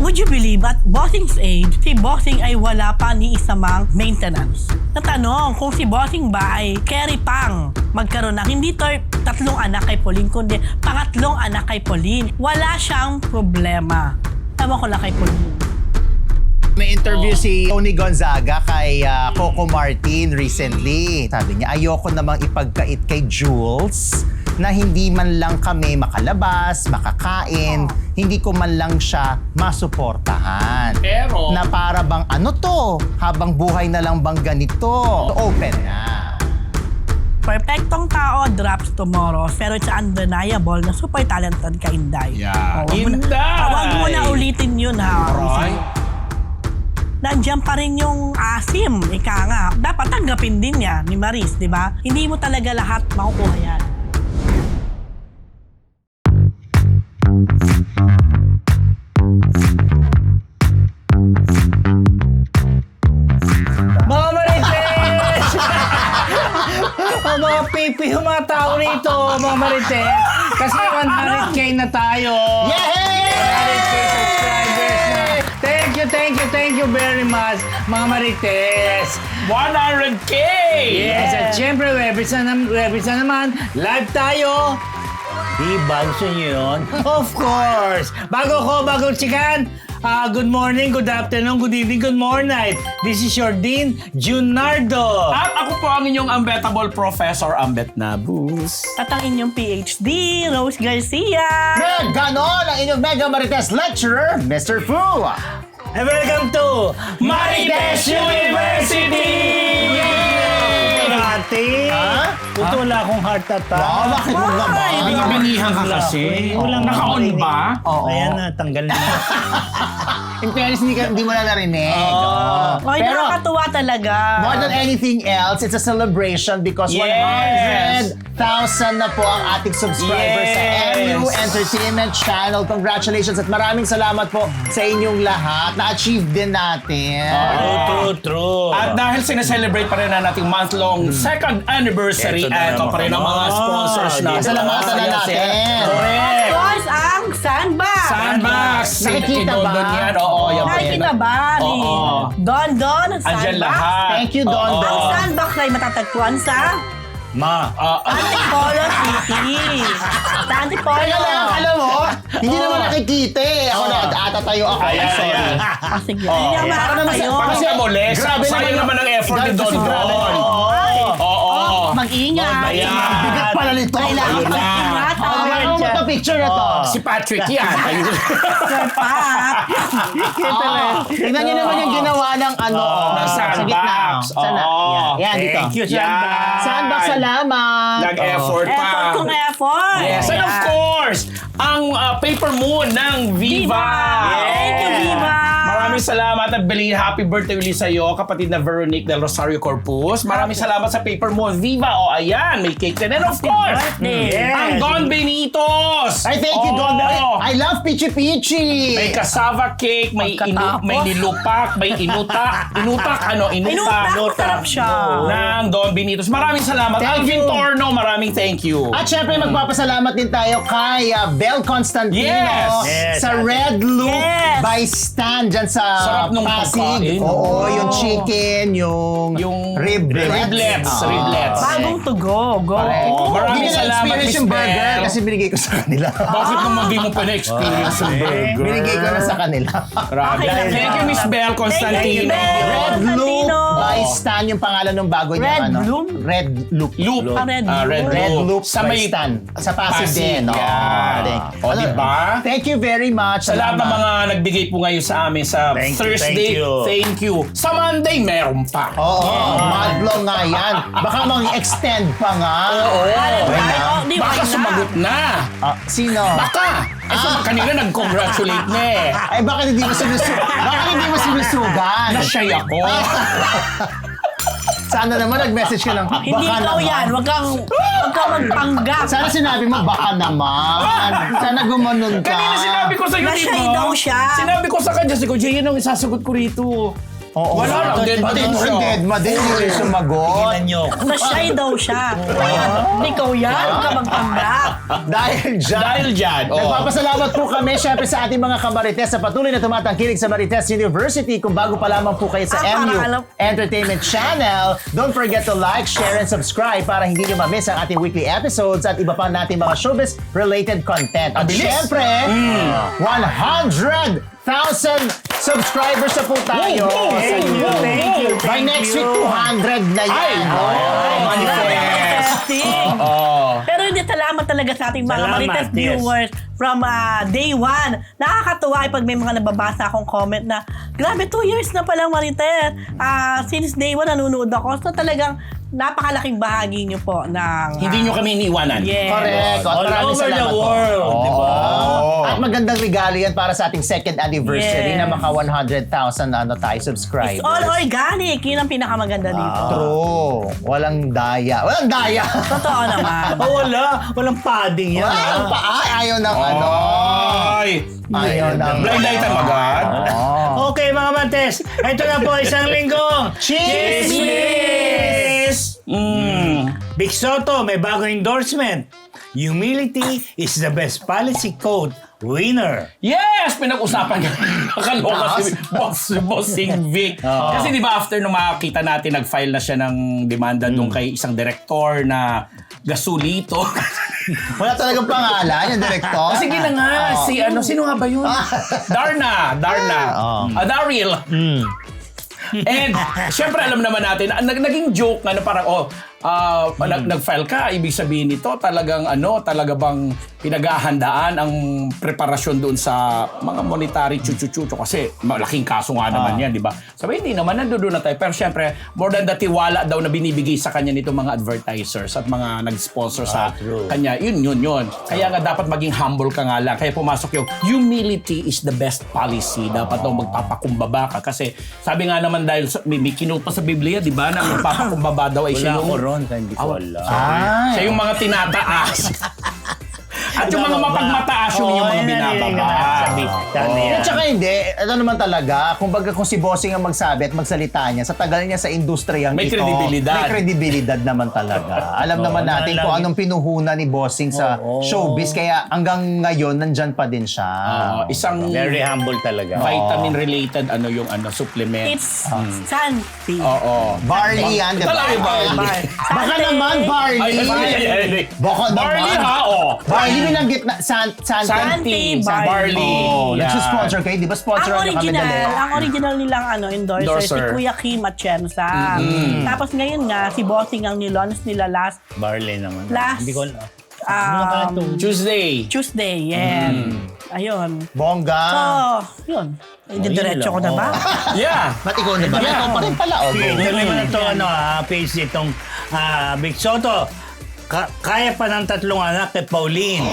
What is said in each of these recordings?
Would you believe at Bossing's age, si Bossing ay wala pa ni isamang maintenance? Natanong kung si Bossing ba ay carry pang magkaroon ng hindi tatlong anak kay Pauline, kundi pangatlong anak kay Pauline. Wala siyang problema. Tama ko lang kay Pauline. May interview si Tony Gonzaga kay Coco Martin recently. Sabi niya, ayoko namang ipagkait kay Jules na hindi man lang kami makalabas, makakain, hindi ko man lang siya masuportahan. Pero na para bang ano to, habang buhay na lang bang ganito? Open na. Perfectong tao drops tomorrow, pero it's undeniable na super talented ka, Inday. Yeah. Huwag mo na- Inday! Huwag mo na ulitin yun, ha? Aray. Nandiyan pa rin yung asim, ika nga. Dapat tanggapin din niya ni Maris, di ba? Hindi mo talaga lahat makukuha yan. Mga Marites! Ang mga pipi yung mga tao rito, mga Marites. Kasi 100K na tayo. Yay! 100K subscribers na. Thank you very much, mga Marites. 100K! Yes, at syempre, Webisa naman, live tayo. Diba? Gusto nyo yun? Of course! Bago chikan, good morning, good afternoon, good evening, good morning. This is your Dean, Junardo. At ako po ang inyong unbettable Professor Ambet Nabus. At ang inyong PhD, Rose Garcia. Ganon ang inyong Mega Marites Lecturer, Mr. Fu. And welcome to Marites University! Ate! Ha? Puto wala akong heart attack. Wow, bakit mo naman? Binibinihan ka kasi. Walang Naka-on ba? Oo. Ayan na, tanggal na. In fairness, hindi mo na narinig. Ay, Pero, nakakatuwa talaga. more than anything else, it's a celebration because Yes! 100,000 na po ang ating subscribers sa Yes! MU Entertainment Channel. Congratulations at maraming salamat po sa inyong lahat. Na-achieve din natin. True. At dahil sineselebrate pa rin na nating month-long second anniversary, Ito na eto naman. pa rin ang mga sponsors natin. Pasalamatan na natin. Of Correct! course, ang Sandbox. Sandbox! Nakikita ba? Kinondon yan. Oo, yan pa yan. Nakikita ba ni Oo. Don Andyan Sandbox? lahat. Thank you, Don Oo. Don. Ang Sandbox ay matatagpuan sa Antipolo City. Sa Antipolo. Kaya lang, alam mo, hindi naman nakikita eh. Ako na, atatayo ako. Ayan, Sorry. ayan. Ah, sige. Oo. Hindi ako Para naman makakayo. sa- Kasi amoles. Grabe Sayang naman ang effort ni Don Kasi grabe. Don. Oo. Oo. Mag-ingat. Ayan. Ang bigat pala nito. Kailangan Ayun na. mag-ingat. Ano mo ito picture na to? Si Patrick yan. Sir Pat. Tingnan niyo naman yung ginawa ng ano. ng sa gitna. Sandbox. Sana. Oo. Yan, dito. Thank you, Yan. Sandbox. Sandbox, salamat. Nag-effort pa. Effort kung effort. Yes. And of course, ang Paper Moon ng Viva. Thank you, Viva. Maraming salamat at belated happy birthday ulit sa iyo, kapatid na Veronique del Rosario Corpus. Maraming salamat sa Paper Moon Viva. O ayan, may cake din. And of course, birthday. ang Don Benitos. Ay, thank you, Don. Oo. I love Pichi Pichi. May cassava cake, may Pagkatapos. may nilupak, may inutak, Inutak, sarap siya. ng Don Benitos. Maraming salamat. Thank Alvin you. Torno, maraming thank you. At syempre, magpapasalamat din tayo kay Bel Constantino Yes. sa Red Loop Yes. by Stan dyan sa Sarap nung Pasig. pagkain. Oo, yung chicken, yung riblets. Riblets. Oo. Riblets. Bagong to go. Go. Oo, maraming Hindi ko salamat, na-experience Miss yung burger Bel. kasi binigay ko sa kanila. Bakit naman di mo pa na-experience yung burger? Binigay ko na sa kanila. Grabe. Okay lang. Thank you, Miss Bel Constantino. Thank you, Bel. Red Loop Constantino. by Stan yung pangalan ng bago niya. Red ano? Loop? Red Loop. Loop. Ah, Red Loop. Red Loop Sa by may Stan. Sa Pasig din. Oo. Yan. Thank- O, diba? Thank you very much. Sa lahat ng mga nagbigay po ngayon sa amin sa Thank you, Thursday, thank you. Sa Monday, meron pa. Oo, madlong nga yan. Baka mag-extend pa nga. Oo. Di ba Baka na? sumagot na. Sino? Baka. Ay, kanina nag-congratulate na eh. Ay, bakit hindi mo sinusugan? Na-shy ako. Sana naman nag-message ka ng baka Hindi ikaw naman. yan. Huwag kang magpanggap. Sana sinabi mo baka naman. Sana gumanon ka. Kanina sinabi ko sa'yo, di Na-shy ba? daw siya. Sinabi ko sa kanya, si Kuya, yan ang isasagot ko rito. Oo. Wala lang, dead ma Pati din si siya. Deadma din yung sumagot. Tingnan nyo. Na-shy daw siya. Ikaw yan, huwag ka mag-panggap. Dahil dyan. Dahil dyan. Oh. Nagpapasalamat po kami syempre sa ating mga kamarites sa patuloy na tumatangkilik sa Marites University. Kung bago pa lamang po kayo sa parang MU alam. Entertainment Channel, don't forget to like, share, and subscribe para hindi nyo ma-miss ang ating weekly episodes at iba pa nating mga showbiz-related content. At Abilis. syempre, 100,000 subscribers na po tayo. Thank you. By next week, 200 na Ay! yan. Manifest! Testing. Oh. Pero hindi, salamat talaga sa ating mga Salamat, Marites yes. viewers from day one. Nakakatuwa pag may mga nababasa akong comment na, grabe, 2 years na palang Marites. Since day one, nanonood ako. So talagang napakalaking bahagi niyo po ng... Hindi nyo kami iniwanan. Yes. Correct. At All maraming over the salamat po. world, di ba? At magandang regalo yan para sa ating second anniversary Yes. na maka 100,000 tayo subscribers. It's all organic. Yun ang pinakamaganda dito. True. Walang daya. Walang daya! Totoo naman. Walang padding yan. Walang ha? Ay, ayaw ng ano. Ay! Ayaw ng... Blind item agad. Oh. Okay mga Marites, ito na po isang linggong Chismis! Big Soto may bagong endorsement. Humility is the best policy code winner. Yes! Pinag-usapan ka. Nakaloka si Bossing Vic. Kasi di ba after nung makakita natin, nag-file na siya ng demanda doon kay isang director na gasolito. Wala talagang pangalan, yung director. Sige na nga, sino nga ba yun? Darna. Daryl. And, syempre alam naman natin, naging joke nga na parang, nag-file ka, ibig sabihin nito, talaga bang pinaghahandaan ang preparasyon doon sa mga monetary chuchu-chuchu kasi malaking kaso nga naman yan, di ba? Sabi, hindi naman, nandoon na tayo. Pero syempre, more than the tiwala daw na binibigay sa kanya nito mga advertisers at mga nag-sponsor sa kanya, yun. Kaya nga dapat maging humble ka nga lang. Kaya pumasok yung humility is the best policy. Dapat daw magpapakumbaba ka kasi sabi nga naman dahil may kinute pa sa Biblia, di ba, na magpapakumbaba daw ay siya Wala ko yung ron, hindi ko alam. siya yung mga tinataas. At yung mga mapagmataas yung mga binababa. At saka hindi, ano naman talaga, kung si Bossing ang magsabi at magsalita niya, sa tagal niya sa industriyang May ito, kredibilidad. may kredibilidad naman talaga. Alam naman natin kung anong pinuhunan ni Bossing sa showbiz, kaya hanggang ngayon, nandyan pa din siya. Isang Very humble talaga. vitamin-related supplement. It's Santi. Oo. Barley yan, di ba? Talaga Barley. Baka naman, Barley. Baka Barley naman. ha, oh. Barley binanggit na Santi, Barley. Oh, Yan. nagsusponsor kayo, di ba? Sponsor Ang niyo kami dali. original nilang endorser, si Endorser. Kuya Kim Atienza. Tapos ngayon nga, si Bossing ang nilaunch nila last Barley naman. Last- Hindi ko alam. Ano pala ito? Tuesday. Tuesday. Ayun. Bongga. So, yun. Diretso ko na ba? Yeah. Ba't ikaw na ba? Ikaw pa rin pala. Okay, tuloy mo na ito, page itong Big Soto. Kaya pa ng 3 anak kay Pauline.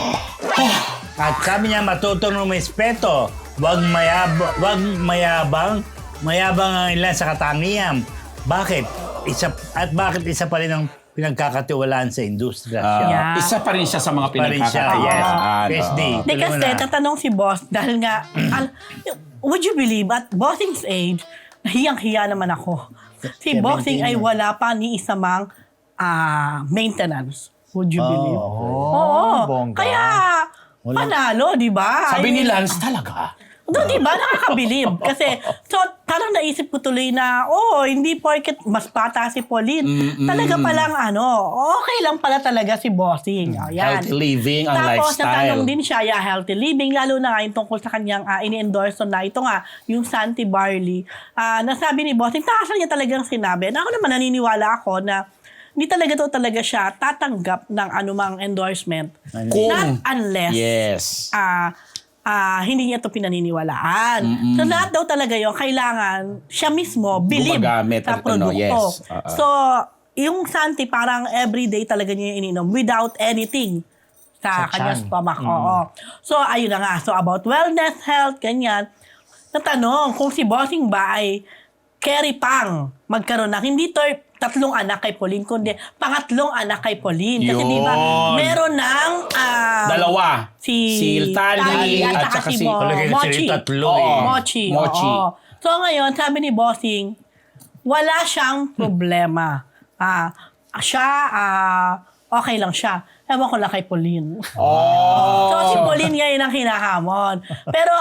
At sabi niya, matutong respeto. Wag mayabang ang ilan sa katangian. Bakit? Bakit isa pa rin ang pinagkakatiwalaan sa industriya? Yeah. Isa pa rin siya sa mga Pa rin siya, pinagkakatiwalaan. PSD. Hindi kasi tatanong si boss dahil nga, would you believe at Bossing's age, hiyang-hiya naman ako. Si Bossing ay wala pa ni isa mang maintenance. Would you believe? Oo. bongga. Kaya, panalo, di ba? Sabi ni Lance talaga. Doon, di ba? Nakakabilib. Kasi, so, parang naisip ko tuloy na, hindi porket mas bata si Pauline. Talaga palang, okay lang pala talaga si Bossing. Ayan. Healthy living ang Tapos, lifestyle. natanong din siya, healthy living, lalo na nga yung tungkol sa kanyang ini-endorse na ito nga, yung Santi Barley. Nasabi ni Bossing, taasan niya talagang sinabi. Na ako naman naniniwala ako na hindi talaga siya tatanggap ng anumang endorsement. Not unless Yes. hindi niya ito pinaniniwalaan. So lahat daw talaga yun, kailangan siya mismo believe Gumagamit sa ng produkto. yes. So, yung Santi parang everyday talaga niya yung ininom without anything sa kanyang tiyan. stomach. Oo. So, ayun na nga. So, about wellness, health, ganyan. Natanong kung si Bossing ba ay carry pang magkaroon ng hindi 3 anak kay Pauline, kundi 3 anak kay Pauline. Kasi Yun. di ba, meron ng Dalawa. si Tali at at saka saka si si- Talaga Mochi. sila 3 Oo. Mochi. Mochi. Oo. So ngayon, sabi ni Bossing, wala siyang problema. Okay lang siya. Ewan ko lang kay Pauline. Oh. So si Pauline ngayon ang hinahamon. Pero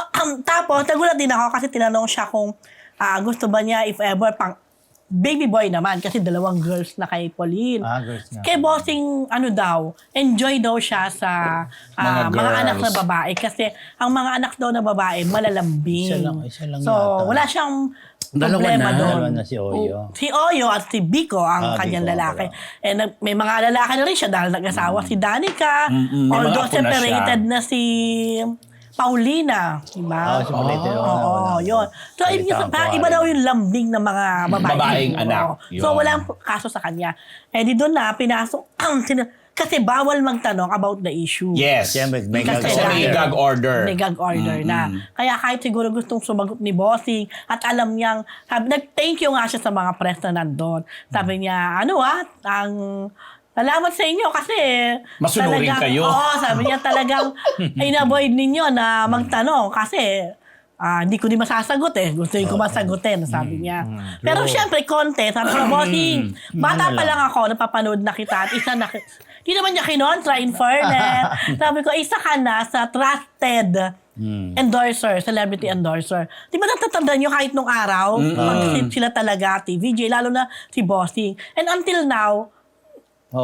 tapos, nagulat din ako kasi tinanong siya kung gusto ba niya if ever pang baby boy naman kasi 2 girls na kay Pauline. Girls nga. Kay Bossing, enjoy daw siya sa Mga mga anak na girls. babae. Kasi ang mga anak daw na babae, malalambing. Isa lang so, yata. wala siyang Dalawa problema na. doon. Dalawa na si Oyo. Si Oyo at si Biko ang Ah, kanyang Biko, lalaki. May mga lalaki na rin siya dahil nag-asawa si Danica. May Although mga apo na separated siya. na si Paulina. Diba? Si Paulina. Oo, yun. So, ibig sabihin, iba daw yung lambing ng mga babae. Babaeng anak. Oo. So, Yun. walang kaso sa kanya. Di doon na, pinasok, kasi bawal magtanong about the issue. Yes. Siyempre, may Kasi Kasi may gag order. May gag order na. Kaya kahit siguro gustong sumagot ni Bossing at alam niyang, nag-thank you nga siya sa mga press na nandun. Sabi niya, salamat sa inyo kasi Masunurin kayo. Oo, sabi niya talagang in-avoid ninyo na magtanong kasi hindi ko din masasagot Gusto ko masagutin, sabi niya. Pero syempre, konti. Sabi niya, Bossing, bata pa lang ako, napapanood na kita at isa na... Di naman niya kinontra, in fairness. Sabi ko, isa ka na sa trusted endorser, celebrity endorser. Di ba natatandaan nyo kahit nung araw, mag-sit sila talaga, TVJ, lalo na si Bossing. And until now,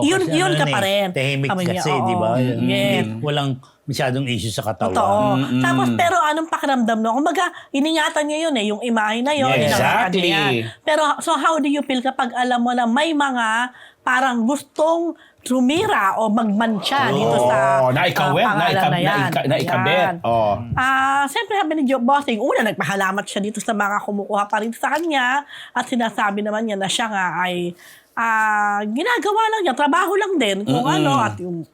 yun ka pa rin. Tahimik Sabi niya, kasi, oo. di ba? Yes. Walang masyadong issue sa katawan. Totoo. Tapos, pero anong pakiramdam no? Kumbaga, iningatan niya yun yung imahe na yun. Yeah, inangatan exactly. niya. Pero, so how do you feel kapag alam mo na may mga parang gustong tumira o magmantsa dito sa naikawet, pangalan na yan. naikabet. Yan. Oh. Siyempre sabi ni Joe Bossing, una nagpahalamat siya dito sa mga kumukuha pa rin sa kanya at sinasabi naman niya na siya nga ay ginagawa lang niya, trabaho lang din kung at yung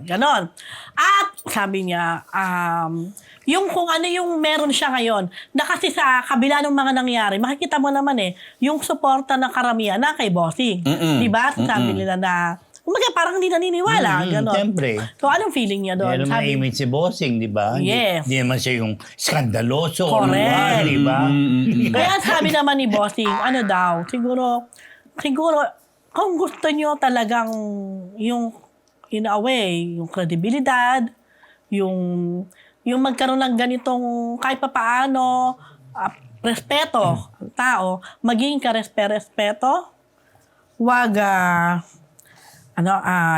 ganon. At sabi niya, yung kung ano yung meron siya ngayon, na kasi sa kabila ng mga nangyari, makikita mo naman yung suporta ng karamihan na kay Bossing. Diba? Sabi nila na, kumbaga parang hindi naniniwala. Ganon. Siyempre. So anong feeling niya doon? Meron na image si Bossing, di ba? Yes. Hindi naman siya yung skandaloso. Correct. Di ba? Kaya sabi naman ni Bossing, siguro, kung gusto nyo talagang yung in a way, yung credibilidad, yung magkaroon ng ganitong kahit pa paano, respeto ang tao, maging ka-respeto, wag,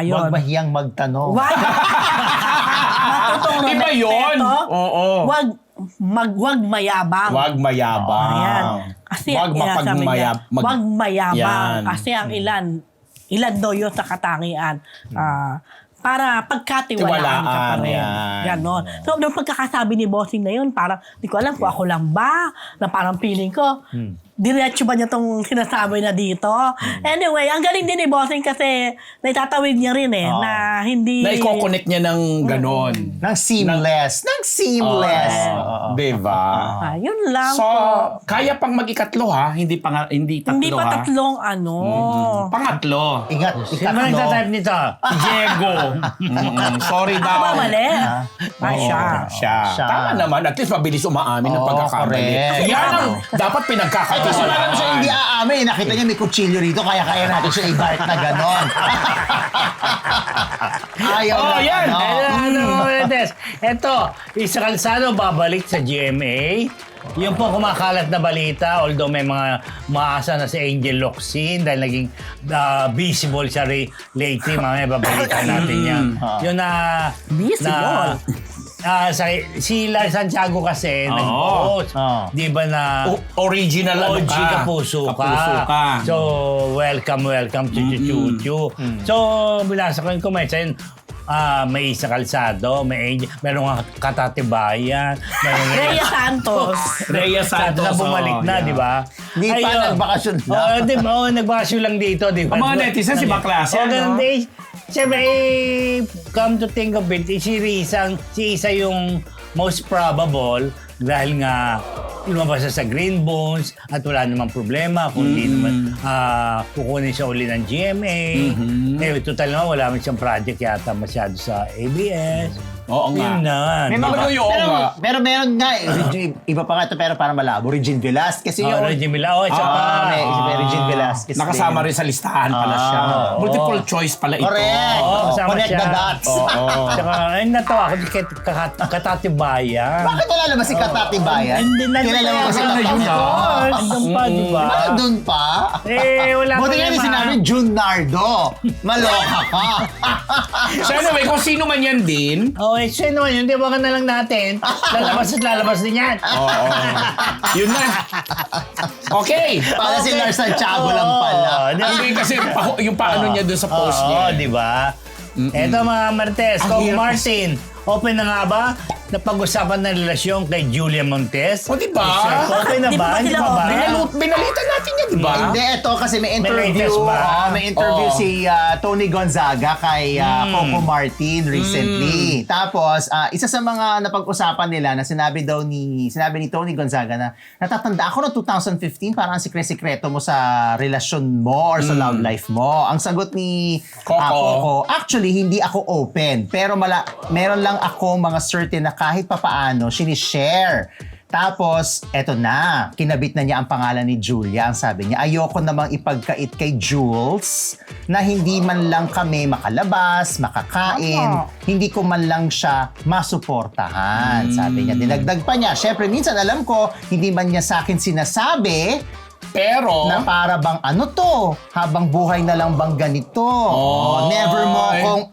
yun. Huwag mahiyang magtanong. Wag, matutong Iba yun. respeto, Oo. wag mayabang. Wag mayabang. Ayan. Kasi Wag sabi niya, wag mayabang. Yan. Kasi ang ilan daw yun sa katangian. Para pagkatiwalaan ka pa rin. Yan. Ganon. So, nung pagkakasabi ni Bossing na yun, parang, di ko alam kung ako lang ba, na parang feeling ko, diretso ba niya tong sinasabi na dito? Anyway, ang galing din ni Bossing kasi naitatawid niya rin na hindi... Na-i-connect niya ng ganon. Nang seamless. Diba? yun lang So, po. kaya pang mag-ikatlo ha? Hindi tatlo Hindi pa ha? tatlong Pangatlo. Ingat, Sino ba nagtatype nito? Si Diego. Sorry Ako daw. ba mali? Siya. Siya. Siya. Tama naman. At least mabilis umaamin ng Oo, pagkakamali. correct. Yan ang dapat Kasi pinagkakatiwalaan. parang siya hindi aamin. Nakita niya may kutsilyo rito, kaya natin siya i-dart na ganon. Ayaw Oh, na. yan. Ito, Isa Calzado babalik sa GMA. Yung po kumakalat na balita, although may mga maasa na si Angel Locsin dahil naging visible siya lately, mamaya babalikan natin yan. Yung Visible? si Lars Santiago kasi nag-post, di ba na Original ano OG ka? Kapuso Kapuso ka. ka. So, welcome, chuchu. So, binasa ko yung comments. Ayun, may Isa Calzado, may Angel, meron nga Katatibayan, meron Rhea Santos. Rhea Santos. na bumalik na, di ba? Di pa, Ayun. nagbakasyon lang. Di ba? Nagbakasyon lang dito, di ba? Ang mga netizens, iba klase, ganun ano? din. Siyempre, come to think of it, si Isa yung most probable dahil nga lumabas siya sa Green Bones at wala namang problema kung hindi naman kukunin siya uli ng GMA. Total naman, wala naman siyang project yata masyado sa ABS. Oo nga. Yun na. May Talaga mga, yun, pero, nga. pero meron nga, iba pa nga ito, pero parang malabo. Regine Velasquez. Kasi yung, Regine Velasquez. Isa pa. may Regine Velasquez. Nakasama rin sa listahan pala siya. Multiple choice pala ito. Correct. Oo, kasama Connect siya. the dots. Tsaka, ay, natawa ako kay Katatibayan. Bakit wala naman si Katatibayan? Hindi na Kilala mo ba si na yun, Katatibayan? Andun pa, di ba? Bakit doon pa? Wala Buti pa nga ni naman. sinabi, Junardo. Maloka ka. So anyway, kung sino man yan din, Okay, so yun naman yun, di ba na lang natin? Lalabas din yan. oo. Yun na. Okay. Para si Lars Santiago lang pala. Hindi kasi yung paano niya doon sa post niya. Oo, di ba? Eto mga Martes, Ang Coco hirap Martin, open na nga ba na pag-usapan ng relasyon kay Julia Montes? O, di ba? Okay na Di ba? ba Hindi sila pa ba? open? Binalitan natin yan, di ba? Hindi, ito kasi may interview. latest ba? May interview Oo. si Tony Gonzaga kay Coco Martin recently. Tapos, isa sa mga napag-usapan nila na sinabi ni Tony Gonzaga na natatanda ako noong 2015 parang ang sikreto mo sa relasyon mo or sa love life mo. Ang sagot ni Coco. Coco, actually, hindi ako open. Pero meron lang ako mga certain na kahit papaano, sinishare. Tapos, eto na, kinabit na niya ang pangalan ni Julia. Ang sabi niya, ayoko namang ipagkait kay Jules na hindi man lang kami makalabas, makakain, hindi ko man lang siya masuportahan. Sabi niya, dinagdag pa niya. Syempre, minsan alam ko, hindi man niya sa akin sinasabi, Pero, na para bang ano to, habang buhay na lang bang ganito. Never mo akong,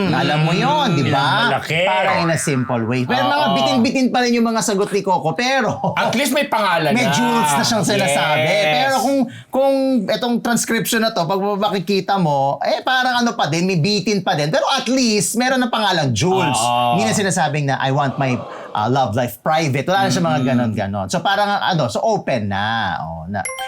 alam mo yon, di ba? Malaki. Parang in a simple way. Pero mga bitin-bitin pa rin yung mga sagot ni Coco, pero at least may pangalan may na. Jules na siyang sinasabi. Yes. Pero kung itong transcription na to, pag makikita mo, parang ano pa din, may bitin pa din. Pero at least, meron ng pangalang Jules. Oo. Hindi na sinasabing na, I want my love life private. Wala na siya mga ganon-ganon. So parang so open na.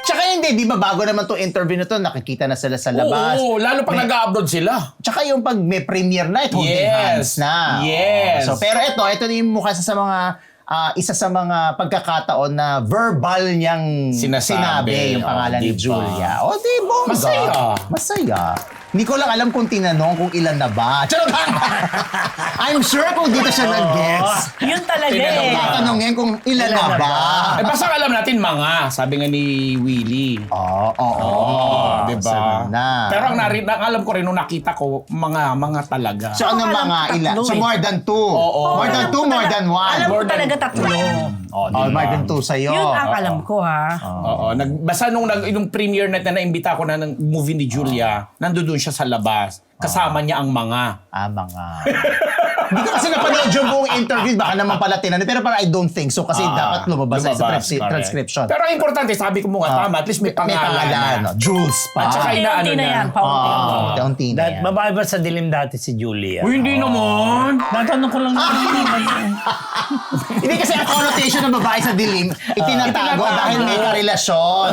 Tsaka hindi, di ba bago naman itong interview na to, nakikita na sila sa labas. Oo, lalo pag nag-upload sila. Tsaka yung pag may premiere na, holding hands na. Yes. So, pero ito yung mukha sa mga isa sa mga pagkakataon na verbal niyang Sinasabi. yung pangalan ni Diba? Julia. O, di bongga. Masaya. Hindi ko lang alam kung tinanong kung ilan na ba. Charot! I'm sure kung dito siya nag-gets. Yun talaga Tinanong eh. ka. Tatanungin kung ilan na ba. Basta alam natin mga, sabi nga ni Willie. Oo. Diba? Sabi na. Pero ang alam ko rin nung nakita ko, mga talaga. So, ano Alam mga ko ilan? tatlo So, eh. more than two. Oo. More than two, more than one. Alam ko More than- talaga tatlo. More than two sa'yo. Yun ang alam ko ha. Oo. Basta nung premiere na naimbita ko na ng movie ni Julia, nandoon siya sa labas. Kasama niya ang mga. Mga. Hindi ko kasi napanood yung buong interview. Baka naman pala tinanong. Pero parang I don't think so. Kasi dapat lumabas sa correct. transcription. Pero ang importante, sabi ko mo nga, tama, at least may pangalan. no? Jules pa. At saka inaano Paunti na na. yan. Paunti. Unti na yan. Babae ba sa dilim dati si Julia? Uy, hindi naman. Natanong ko lang Hindi kasi ang connotation ng babae sa dilim, itinatago dahil may karelasyon.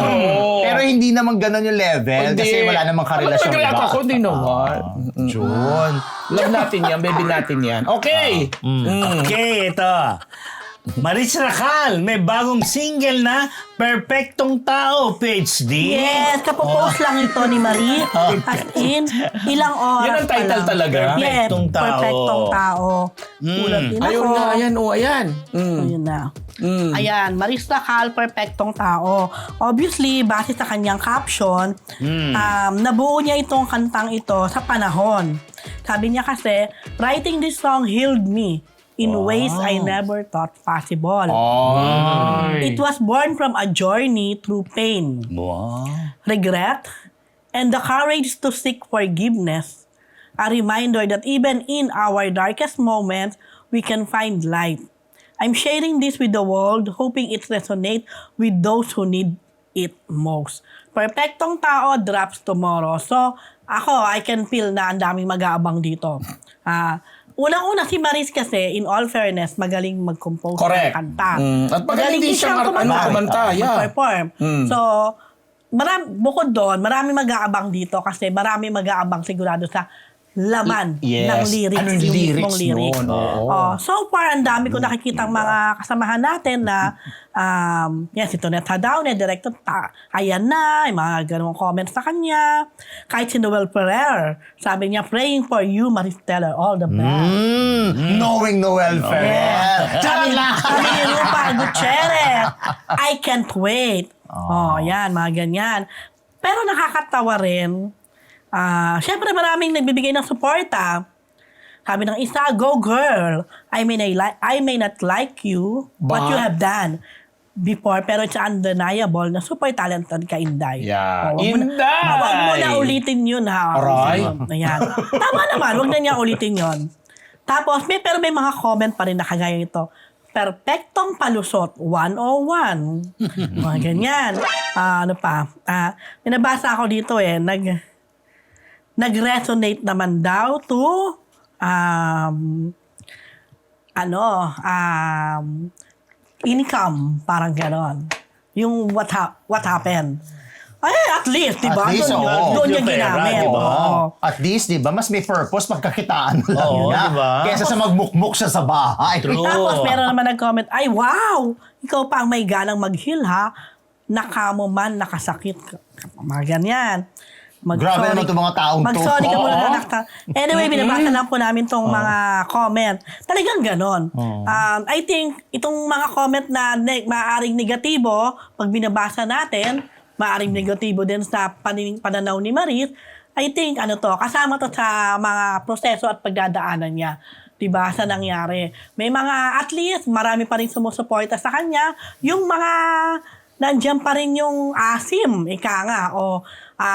Pero hindi naman ganun yung level. Kasi wala namang karelasyon. Nag-react ako, hindi naman. June. Love natin yan, baby natin yan. Okay. Okay, ito. Maris Racal, may bagong single na Perfectong Tao, PhD. Yes, kapopost lang ito ni Marie. As in, ilang oras Yan ang title pa lang. talaga. Yes, Perfectong Tao. Perfectong Tao. Ulat din ako. Ayun na, ayan, ayan. Ayun na. Ayan, Maris Racal, Perfectong Tao. Obviously, base sa kanyang caption, nabuo niya itong kantang ito sa panahon. Sabi niya kasi, writing this song healed me in ways I never thought possible. It was born from a journey through pain, Wow. regret, and the courage to seek forgiveness. A reminder that even in our darkest moments, we can find light. I'm sharing this with the world, hoping it resonates with those who need it most. Perfectong Tao drops tomorrow. So, I can feel na ang daming mag-aabang dito. Unang-una si Maris kasi, in all fairness, magaling mag-compose ng Correct. kanta. At magaling din siyang kumanta, yeah. Mag-perform. So, bukod doon, marami mag-aabang dito kasi marami mag-aabang sigurado sa laman Yes. ng lyrics. Ano yung yung lyrics mismong lyrics. nun? Oo. So far, ang dami ko nakikitang mga kasamahan natin na yan, si Tonetta Downe, director, ayan na, yung mga ganong comments sa kanya. Kahit si Noel Ferrer, sabi niya, praying for you, Maris Teller, all the best. Knowing Noel Ferrer. Sabi ni Rupa Gutierrez, I can't wait. Yan, mga ganyan. Pero nakakatawa rin. Siyempre maraming nagbibigay ng suporta. Sabi ng isa, go girl. I may not like you, but you have done before, pero it's undeniable na super talented ka, Inday. Yeah. Wag Inday! mo na ulitin yun, ha? Aray. Ayan. Tama naman, wag na niya ulitin yun. Tapos, pero may mga comment pa rin na kagaya ito. Perpektong palusot, 101. Mga ganyan. Ano pa? Binabasa ako dito nag-resonate naman daw to income, parang ganon. Yung what happened. Ay, at least, di ba? At least, Doon niya Yung pera, ginamit. di ba? Oo. At least, di ba, mas may purpose pagkakitaan mo lang Oo, niya. di ba? Kesa sa magmukmuk siya sa bahay. True. Tapos meron naman nag-comment, ay wow! Ikaw pa ang may ganang mag-heal ha. Nakamo man nakasakit. Mga ganyan. Grabe naman itong mga taong to. Mag-sorry ka muna Oo. na nakta. Anyway, binabasa lang po namin tong mga comment. Talagang ganon. I think itong mga comment na maaaring negatibo, pag binabasa natin, maaaring negatibo din sa pananaw ni Maris, I think kasama to sa mga proseso at pagdadaanan niya. Diba, sa nangyari. May mga, at least, marami pa rin sumusuporta sa kanya. Yung mga, nandiyan pa rin yung asim, o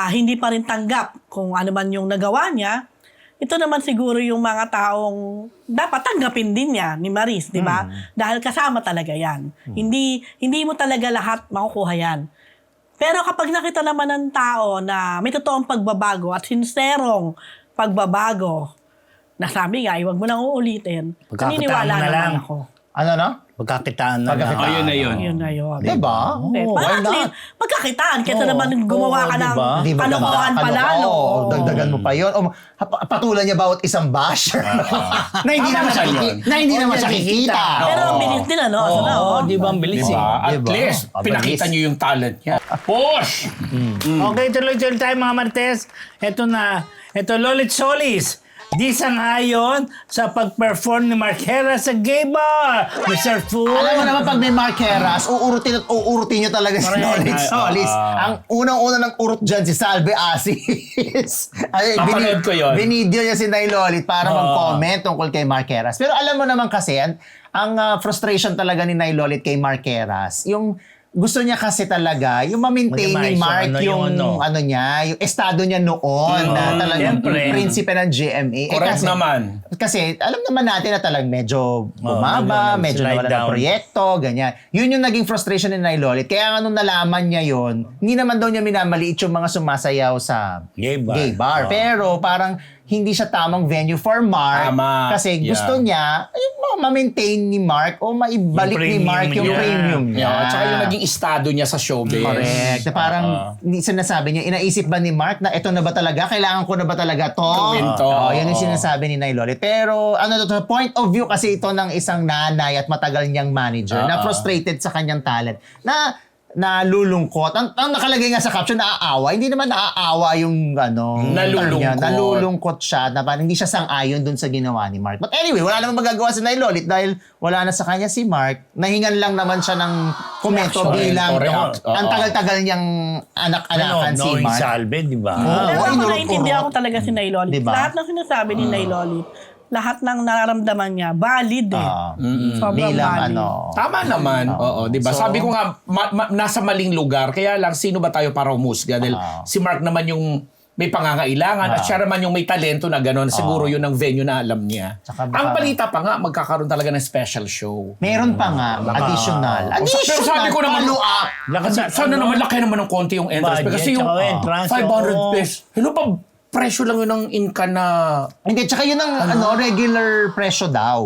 hindi pa rin tanggap kung ano man yung nagawa niya. Ito naman siguro yung mga taong dapat tanggapin din niya ni Maris, di ba? Dahil kasama talaga yan. Hindi mo talaga lahat makukuha yan. Pero kapag nakita naman ng tao na may totoong pagbabago at sinserong pagbabago, nasabi nga, huwag mo nang uulitin. Pagkakitaan Naniniwala mo na lang. naman ako. Ano na? Pagkakitaan na Pagkakitaan. lang. Ayun na yun. Yun na yun. Diba? Para Why at least, not? magkakitaan. Kesa naman gumawa ka ng Di ba kalokohan pa lalo. Dagdagan mo pa yun. O patulan niya bawat isang basher. na hindi Tama naman siya naman kikita. Na hindi naman siya kikita. Pero ang bilis din, ano? Oo, di ba ang bilis eh. Diba? At Diba? least, Mabilis. pinakita niyo yung talent niya. Push! Okay, tuloy-tuloy tayo mga Martes. Ito na. Ito, Lolit Solis. Di sang-ayon sa pag-perform ni Marquera sa gay bar. Mr. Fool. Alam mo naman pag may Marqueras, uurutin nyo talaga si Correct. Lolit Solis. Ang unang-una ng urot dyan, si Salve Asis. Napanood ko yun. Binidyo niya si Nay Lolit para mag-comment tungkol kay Marqueras. Pero alam mo naman kasi, ang frustration talaga ni Nay Lolit kay Marqueras, yung gusto niya kasi talaga, yung ma-maintain ni Mark yung niya, yung estado niya noon, na talagang Siyempre. prinsipe ng GMA. Correct naman. Kasi alam naman natin na talagang medyo bumaba, medyo slide nawala ng down. proyekto, ganyan. Yun yung naging frustration ni Nay Lolit. Kaya nga nung nalaman niya yun, hindi naman daw niya minamaliit yung mga sumasayaw sa Gay bar. bar. Pero parang hindi siya tamang venue for Mark. Tama. Kasi Yeah. gusto niya, ma-maintain ni Mark o maibalik ni Yung Mark yung premium premium niya. Yeah. At saka yung naging estado niya sa showbiz. Correct. Na parang sinasabi niya, inaisip ba ni Mark na ito na ba talaga? Kailangan ko na ba talaga to? Gawin to. Yan yung sinasabi ni Nay Lolit. Pero point of view kasi ito ng isang nanay at matagal niyang manager na frustrated sa kanyang talent. Na nalulungkot. Ang nakalagay nga sa caption, naaawa. Hindi naman naaawa yung Nalulungkot. niya. Nalulungkot siya na parang hindi siya sang-ayon dun sa ginawa ni Mark. But anyway, wala namang magagawa si Nay Lolit dahil wala na sa kanya si Mark. Nahingan lang naman siya ng komento Reaction. bilang Correct. ang tagal-tagal niyang anak-anakan si Knowing Mark. Salve, di ba? Pero Oo, ako inurot naiintindihan ko. ko talaga si Nay Lolit. Diba? Lahat ng sinasabi ni Nay Lolit, lahat ng nararamdaman niya, valid eh. Sobrang Bilang valid. Tama naman. Oo, 'di ba? So- Sabi ko nga nasa maling lugar, kaya lang sino ba tayo para humusga dahil si Mark naman yung may pangangailangan at siya naman yung may talento na gano'n. Siguro yun ang venue na alam niya. Tsaka baka- Ang balita pa nga, magkakaroon talaga ng special show. Meron pa nga, additional. Pero sabi ko naman, follow up. sana naman laki naman ng konti yung entrance. Budget, Kasi yung tsaka entrance, 500 oo. pesos. Hello pa, presyo lang yun ng Inca na... Hindi, tsaka yun ang regular presyo daw.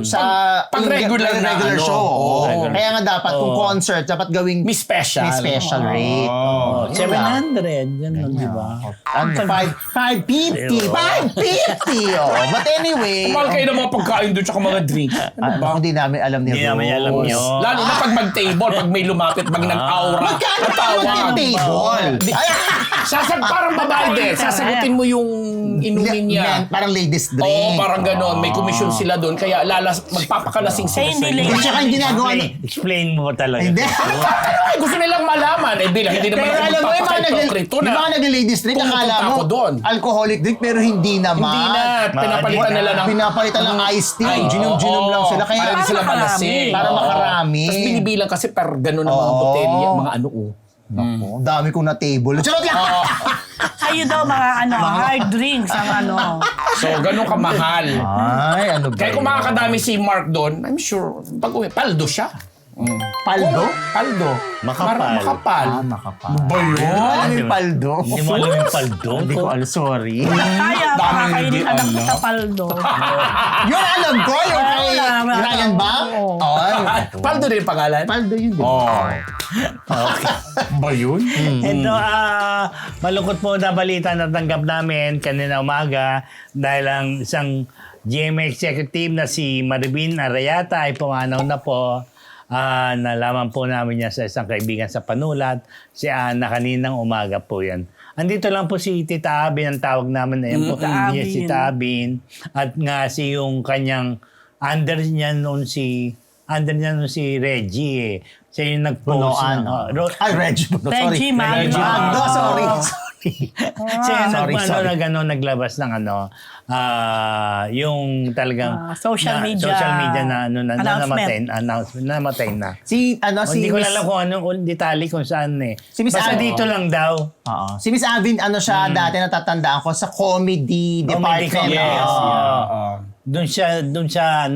Sa pag regular na regular ano, show. oo. Kaya nga dapat, kung concert, dapat gawing May special. may special rate. Oh, 700, ganun, di ba? 550! 550! Oh. But anyway, Mahal kayo ng mga pagkain doon tsaka mga drinks. Ano ba? hindi namin alam ni Hindi namin alam Rose. yun. Lalo na pag mag-table, pag may lumapit, pag nag-aura. Magkano ang pa tawag. yung table? Parang babae din. Sasagutin mo yung inumin niya. Parang ladies drink. Oo, parang gano'n. May commission sila doon. Kaya magpapakalasing sila Eh, sa hindi inyo. At saka yung ginagawa Explain mo talaga. Hindi. Ay, gusto nilang malaman. Eh, bilang hindi naman Pero alam mo, yung mga magpapakitokrito yung na. mga nagli-ladies drink, Pumupunta akala mo, ako doon. alcoholic drink, pero hindi naman. Hindi na. Pinapalitan nila ng... Pinapalitan ng iced tea. Ay, Ginom-ginom oo. lang sila. Kaya Para di sila makarami. malasing. Para makarami. Tapos binibilang kasi per gano'n ng mga Oo. botelya, mga ano. Naku, dami kong na table. Charot lang! Kayo daw mga hard drinks ang So, ganun kamahal. Ay, ano ba? Kaya kung makakadami si Mark doon, I'm sure, pag uwi, paldo siya. Paldo? Paldo. Makapal. Makapal. Makapal. Ba yun? Ano yung paldo? Hindi mo alam yung paldo? Hindi ko alam, sorry. Kaya Dami makakainin hindi ka ng alam. tapaldo. Yun alam ko, yung kay Wala, Ryan ba? oo. Ay, Paldo din yung pangalan? paldo yun. Oh. Ba yun? Ito, malungkot po na balita na tanggap namin kanina umaga dahil ang isang GMA executive na si Maribin Arayata ay pumanaw na po. Nalaman po namin niya sa isang kaibigan sa Panulat, si Ana, kaninang umaga po yan. Andito lang po si Tita Abin, ang tawag namin na yan po. Tita Yes, si Abin. Tita Abin. At nga si yung kanyang under niya noon si Reggie eh. Siya yung nag-post. Punoan. Ay, Reggie. Reggie Magno. Magno, sorry. Siya Sorry, sorry. naglabas ng yung talagang social media namatay na. Si, Hindi ko Miss- alam kung anong detalye kung saan eh. Si Miss Basta Abby. dito lang daw. Oo. Si Miss Avin, dati natatandaan ko sa comedy department. Yes. Oo. Doon siya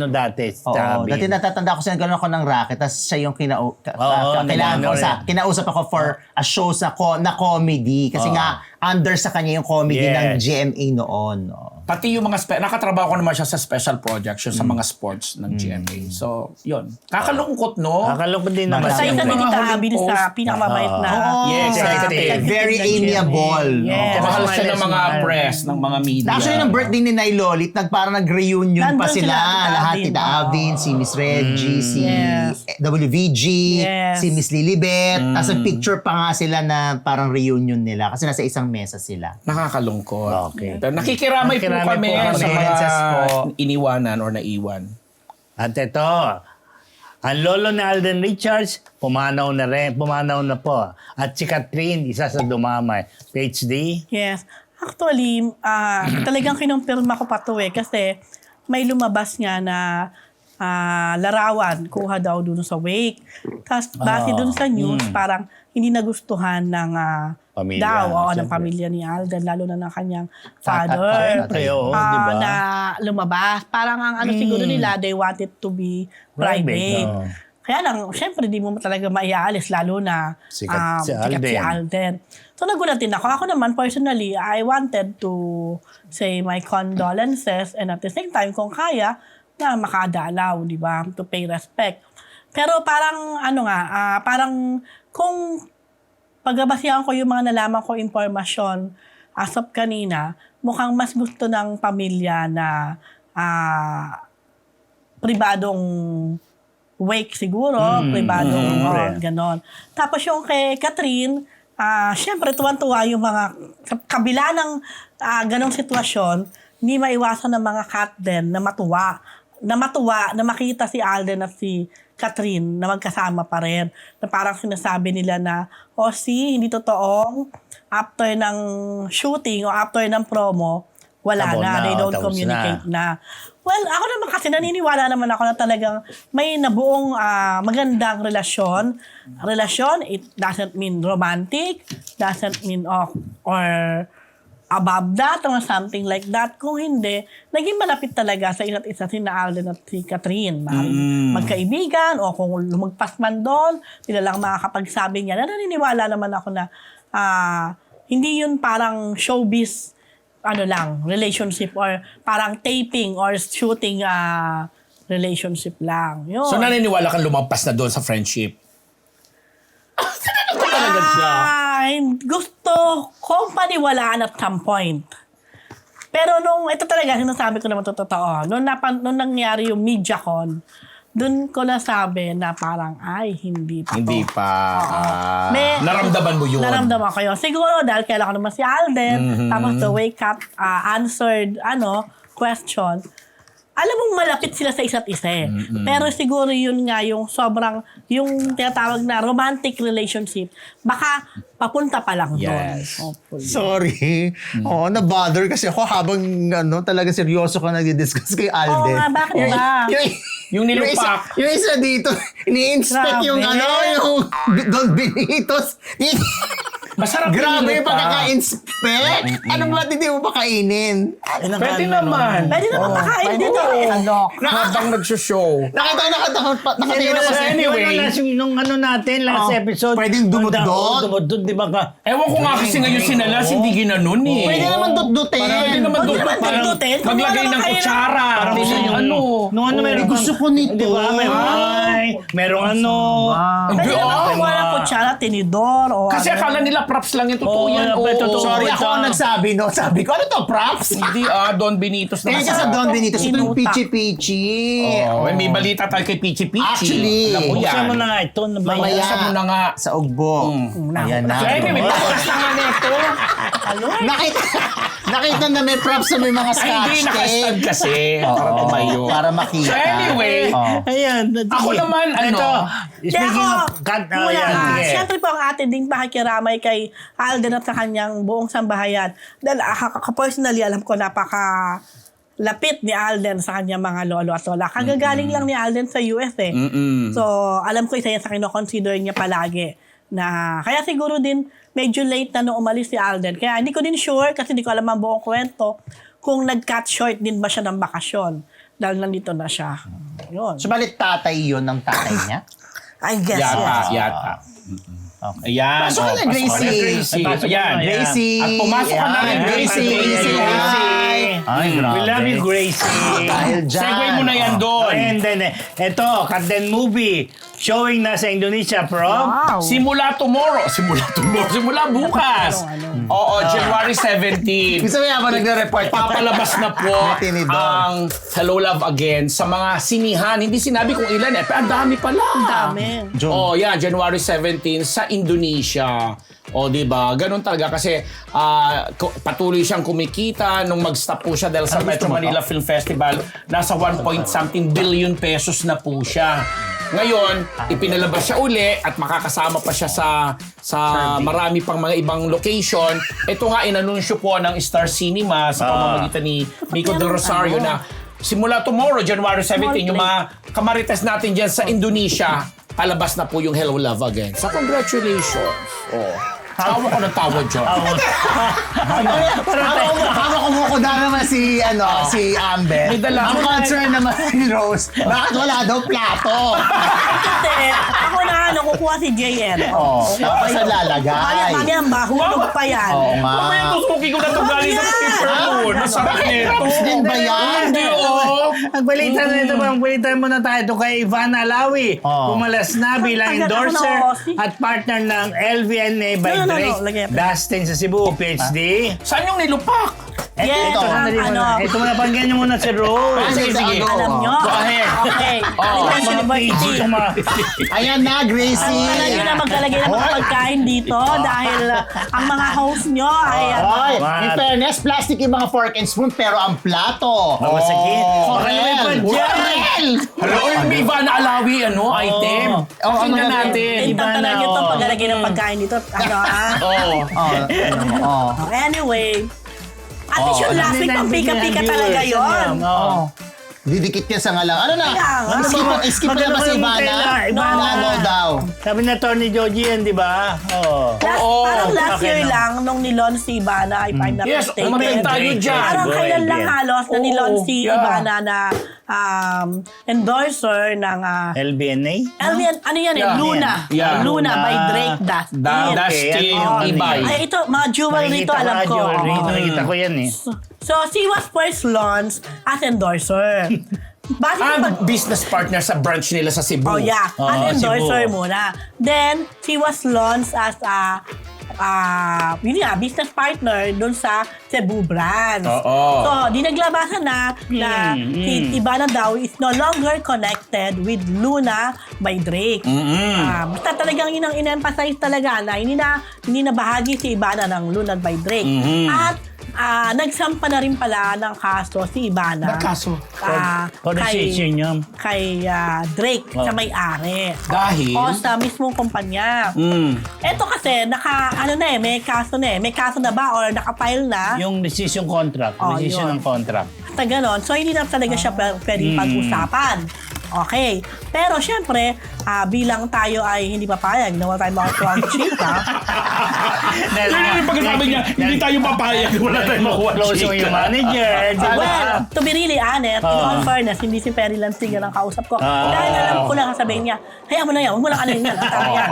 dati. Oo, Tabi. dati natatanda ko siya, nagkaroon ako ng racket, tapos siya yung nag-ano kinausap ako for a show na comedy. Kasi nga, under sa kanya yung comedy Yes. ng GMA noon. Oo. Pati yung mga nakatrabaho ko naman siya sa special projects yun sa mga sports ng GMA. So, yun. Kakalungkot, no? Nakalungkot din naman. Basta isa siya. ni Tita Mga Abin huling sa post. pinakamabait na. Yes, executive. Very amiable. Yes. Mahal siya ng Yes, mga mahal. press, ng mga media. Actually, ng birthday ni Nay Lolit, parang nag-reunion pa Nandun sila. sila, Tita Lahat, Avin. Tita Avin, si Miss Reggie, si Yes. WVG, Yes. si Miss Lilibet. Tapos picture pa nga sila na parang reunion nila kasi nasa isang mesa sila. Nakakalungkot. Okay. Pero nakikiramay po Nakikiramay kami po kami. sa mga Condolences po. iniwanan or naiwan. At ito, ang lolo ni Alden Richards, pumanaw na po. At si Catherine, isa sa dumamay. PhD. Yes. Actually, talagang kinumpirma ko pa to kasi may lumabas nga na larawan, kuha daw dun sa wake. Tapos base dun sa news, parang hindi nagustuhan ng Pamilya, ng siyempre. pamilya ni Alden, lalo na ng kanyang Tatay. father. Siyempre, oo, di ba? Na lumabas. Parang ang siguro nila, they wanted to be private. oo. Kaya lang, syempre, di mo talaga maiaalis, lalo na Sikat si sikat si Alden. So, nagulat din ako. Ako naman, personally, I wanted to say my condolences and at the same time, kung kaya, na makadalaw, di ba? To pay respect. Pero parang, parang kung pagbabasihan ko yung mga nalaman ko impormasyon as of kanina, mukhang mas gusto ng pamilya na pribadong wake siguro, pribadong ganon. Tapos yung kay Catherine, syempre tuwan-tuwa yung mga, sa kabila ng ganong sitwasyon, hindi maiwasan ng mga cat din na matuwa, na makita si Alden at si Catherine na magkasama pa rin. Na parang sinasabi nila na, hindi totoong after ng shooting o after ng promo, wala Tapos na, na, they don't tapos communicate na. Well, ako naman kasi naniniwala naman ako na talagang may nabuong magandang relasyon. Relasyon, it doesn't mean romantic, doesn't mean or above that or something like that. Kung hindi, naging malapit talaga sa isa't isa si Alden at si Catherine. Magkaibigan o kung lumagpas man doon, sila lang makakapagsabi niya. Naniniwala naman ako na hindi yun parang showbiz ano lang, relationship or parang taping or shooting relationship lang. Yun. So naniniwala kang lumampas na doon sa friendship? Talaga siya. Gusto kong paniwalaan at some point. Pero ito talaga, sinasabi ko naman totoo. Nung nangyari yung MediaCon, dun ko nasabi na parang, ay, hindi pa Hindi to. pa. Naramdaman mo yun. Naramdaman ko yun. Siguro dahil kailan ko naman si Alden, tapos the wake up, answered, question. Alam mong malapit sila sa isa't isa eh. Pero siguro yun nga yung sobrang, yung tinatawag na romantic relationship, baka papunta pa lang doon. Yes. Hopefully. Sorry. Na-bother kasi ako habang talaga seryoso ka nag-discuss kay Alden. Oo nga, bakit ba? Yung nilupak. Yung isa dito, ini-inspect Grabe. yung yung Don Benitos. Masarap Grabe yung nilupak. pagkaka-inspect. Ano ba hindi mo pa kainin? Pwede naman. Pwede naman makain dito. Habang nagsushow. Nakatingin ako sa Anyway. Nung natin, last episode. Pwedeng dumudot. Dumudot, di ba ka? Ewan ko nga kasi ngayon sinalas, hindi ginanon eh. Pwede naman dut-dutin. Pwede naman Pwede naman parang dut-dutin. Kung maglagay wala ng kayo kutsara. Parang Tapos yung ano. meron gusto ko nito. Di ba? May wine, merong ano. Pwede naman kung wala kutsara, tinidor, o Kasi akala nila props lang yung totoo Oo, yan. totoo. Sorry, ako ang nagsabi, no? Sabi ko, ano to, props? Hindi Don Benitos na Kaya sa Don Benitos, ito yung pichi-pichi. Oh, may balita tayo kay Pichi Pichi. Actually, Alam mo Buksan yan. mo na nga ito. Mamaya, Buksan mo na nga. sa ugbo. Ayan na. So anyway, may props na nga nito. Nakita na may props sa may mga Ay, scotch hindi nakastad tape. kasi. Para tumayo. Para makita. So anyway, Ayan. Ako naman, Ito, Kaya speaking ako, of cut, muna, sige. siyempre po ang atin ding pakikiramay kay Alden at sa kanyang buong sambahayan. Dahil personally, alam ko lapit ni Alden sa kanyang mga lolo at lola. Kagagaling lang ni Alden sa US eh. So, alam ko isa yan sa kinoconsider niya palagi. Kaya siguro din, medyo late na nung umalis si Alden. Kaya hindi ko din sure, kasi hindi ko alam ang buong kwento, kung nag-cut short din ba siya ng bakasyon. Dahil nandito na siya. Yun. Subalit tatay yun ng tatay niya? I guess, yes. yata. Ayan. Pasok ka na, Gracie. Ayan. Gracie. At pumasok ka na rin, Gracie. Gracie. Hi. Ay, grabe. We love you, Gracie. Dahil dyan. Segue mo na yan doon. And then, ito, Kapten Movie, showing na sa Indonesia, from Wow. Simula bukas. Oo, January 17. Gusto mo yan ba nagre-report? Papalabas na po Tinidor. ang Hello Love Again sa mga sinihan. Hindi sinabi kung ilan eh, pero ang dami pala. Ang dami. Oh, yeah, January 17 sa Indonesia. O, di ba? Ganun talaga kasi patuloy siyang kumikita nung mag-stop po siya dahil sa Metro Manila Film Festival. Nasa 1.something billion pesos na po siya. Ngayon, ipinalabas siya uli at makakasama pa siya sa marami pang mga ibang location. Ito nga, inanunsyo po ng Star Cinema sa pamamagitan ni Nico Del Rosario na simula tomorrow, January 17, yung mga kamarites natin dyan sa Indonesia, palabas na po yung Hello Love Again. So, congratulations. Oh. Tawa ko ng tawa dyan. Habang kumukuda naman si Amber. May dala. Ang concern naman ni Rose, bakit wala daw plato? Kasi ako na kukuha si JN. Tapos sa lalagay. Mami ang bahulog pa yan. Oo nga. Mamaya tusuki ko na ito galing sa paper moon. Masarap nito. Props din ba yan? Hindi, oh. Ang balita na ito, ang balita muna tayo ito kay Ivan Alawi. Pumalas na bilang Tagal ako endorser na OC. at partner ng LVNA by No, Drake, lagyan. Dustin sa Cebu, PhD. Saan yung nilupak? Yes, Ito, sandali muna. Ito muna, pakinggan niyo muna si Rose. Sige, sige. Alam nyo. Go ahead. Okay. Oh, Alimentation Mga PhD University. itong mga... Ayan na, Gracie. Alam nyo na maglalagay ng mga pagkain dito dahil ang mga host nyo ay Hoy, What? in fairness, plastic yung mga fork and spoon, pero ang plato. Masakit. Correl pa dyan. Correl! Hello, may Ivana Alawi, item. Tingnan natin. Tintan Iba na, talaga ito oh. paglalagay ng pagkain dito. Anyway. At least yung last week, pang-pika-pika talaga yun. Didikit ka sa ngalang. Ano na? Kaya nga. Skip na ba si Ivana? Ivana. No daw. Sabi na Tony Joji yan, di ba? Oo. Parang last Okay, year no. lang nung nilon si Ivana, if I'm not Yes, mistaken. umatin tayo dyan. Parang Go kailan ahead, lang yeah. halos na nilon si yeah. Ivana na endorser ng LBNA? LVN, ano yan Yeah. Luna. Yeah. Luna Luna. by Drake Dustin. Dustin ano yun? Ibay. Ay, ito, mga jewelry to, alam ko. Jewelry. Oo. Nakikita ko yan eh. So, she was first launched as endorser. Base Business partner sa branch nila sa Cebu. Oh, yeah. As endorser Cebu. muna. Then, she was launched as business partner dun sa Cebu branch. Oo. So, di naglabasan na si Ivana daw is no longer connected with Luna by Drake. Basta talagang yun ang in-emphasize talaga na hindi na bahagi si Ivana ng Luna by Drake. At nagsampa na rin pala ng kaso si Ivana. Nagkaso? Conversation niya. Kay Drake sa may-ari. Dahil? O sa mismong kumpanya. Eto kasi, may kaso na eh. May kaso na ba or nakapile na? Yung decision contract. Oh, Decision yun. ng contract. Basta ganon. So, hindi na talaga siya pwedeng pag-usapan. Okay. Pero, syempre, bilang tayo ay hindi papayag na wala tayong mga tuwang chika. Yan yung pagkasabi niya, hindi tayo papayag, wala tayong makuha Close yung manager. Di ba? Well, to be really honest, in all fairness, hindi si Perry Lansinger ang kausap ko. Dahil alam ko lang sabihin niya, hayaan mo na yan, huwag mo lang kanin yan. Tama yan.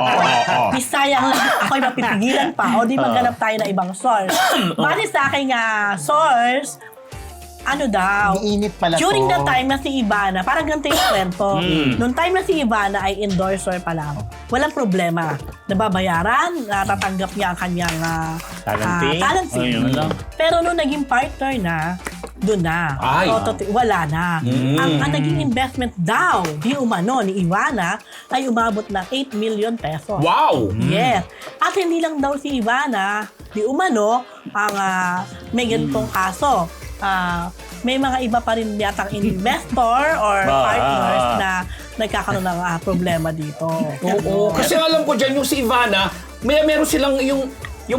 Sayang lang, ako'y mapipigilan pa. O di maghanap tayo na ibang source. Bali sa aking source, ano daw? Iinit pala During to. the time na si Ivana, parang ganito yung kwento. Noong time na si Ivana ay endorser pa lang, walang problema. Nababayaran, natatanggap niya ang kanyang talent fee. Ayun lang. Pero nung naging partner na, doon na. Ay. Wala na. Ang naging investment daw, di umano ni Ivana, ay umabot ng 8 million pesos. Wow! Yes. At hindi lang daw si Ivana, di umano, ang may ganitong kaso. May mga iba pa rin yatang investor or partners na nagkakaroon ng problema dito. Oo, kasi alam ko dyan yung si Ivana, meron silang yung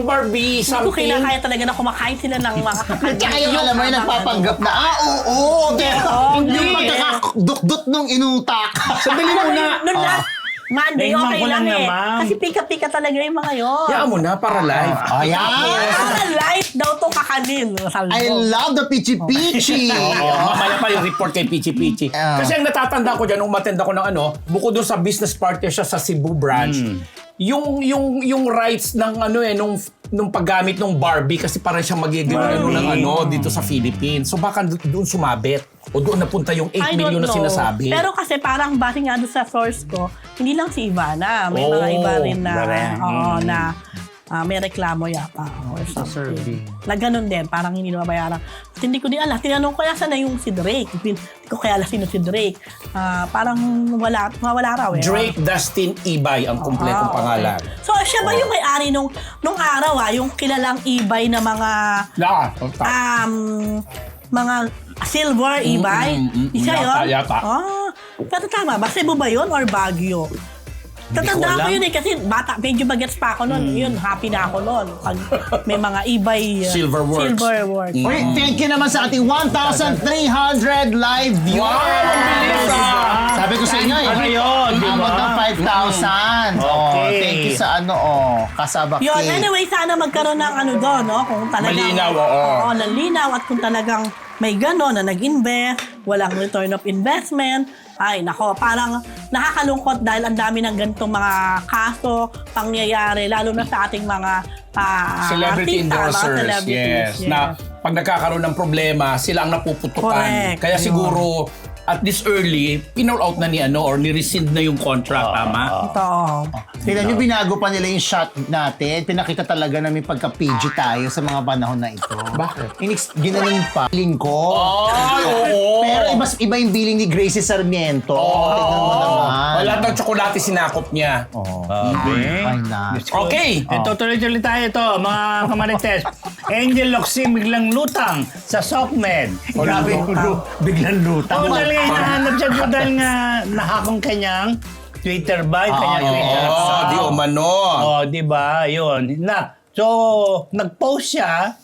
Barbie Hindi ko something. kinakaya talaga na kumakain sila ng mga Kaya yung alam mo yung nagpapanggap na, oo, pero yung pagkakadukdut nung inutak. Sandali muna. Noon last Monday, Tingnan okay ko lang lang eh. naman. Kasi pika-pika talaga yung mga yun. Hayaan mo na, para live. Para light daw to kakanin. I love the pichi-pichi. Oo, mamaya pa yung report kay Pichi Pichi. Kasi ang natatanda ko dyan, nung umattend ako ng bukod doon sa business partner siya sa Cebu branch, yung rights ng nung paggamit ng Barbie kasi parang siya magiging ng dito sa Philippines. So baka doon sumabit o doon napunta yung 8 I don't million na know. sinasabi. Pero kasi parang base nga doon sa source ko, hindi lang si Ivana. May mga iba rin na, may reklamo yata. Or something. Na ganun din, parang hindi nababayaran. At hindi ko din alam. Tinanong ko sana yung si Drake. Hindi ko kaya alam sino si Drake. Parang wala raw eh. Drake Dustin Ibay ang kumpletong pangalan. So siya ba yung may-ari nung araw yung kilalang Ibay na mga mga silver Ibay? Isa yun? Yata. Pero tama ba? Cebu ba yun or Baguio? Tatandaan ko yun eh kasi bata, medyo bagets pa ako noon. Yun, happy na ako noon. Pag may mga Ibay Silverworks. Uy, thank you naman sa ating 1,300 live viewers. Wow, ang bilis, Sabi ko sa inyo eh. Ano yun, di ba? Abot ng 5,000. Okay. Thank you sa kasabak Yun, cake. anyway, sana magkaroon ng doon, no? Kung talagang... Malinaw, oo. Oo, nalinaw. At kung talagang may gano'n na nag-invest, walang return of investment, ay, nako, parang nakakalungkot dahil ang dami ng ganitong mga kaso, pangyayari, lalo na sa ating mga Celebrity artista, mga endorsers, celebrities, yes. Na pag nagkakaroon ng problema, sila ang napuputukan. Correct. Kaya Ayun. siguro, at this early, pinol out na or ni-rescind na yung contract, tama? Ito. Tignan nyo, binago pa nila yung shot natin. Pinakita talaga na may pagka-PG tayo sa mga panahon na ito. Bakit? Ginanon pa. Billing ko. Ay, oo. Pero iba yung billing ni Gracie Sarmiento. Tignan mo naman. Wala daw tsokolate sinakop niya. Ay na. Okay. Ito, tuloy-tuloy tayo ito, mga kamarites. Angel Locsin biglang lutang sa SOCMED. Grabe yung biglang lutang. Oo, dahil nga hinahanap siya doon dahil nga nahakong kanyang Twitter ba? Kanyang Twitter account. Di umano. Di ba? Yun. So, nag-post siya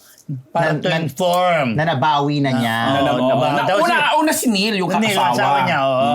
para to inform. Na nabawi na niya. Una si Neil, yung Neil, asawa asawa niya. Oo.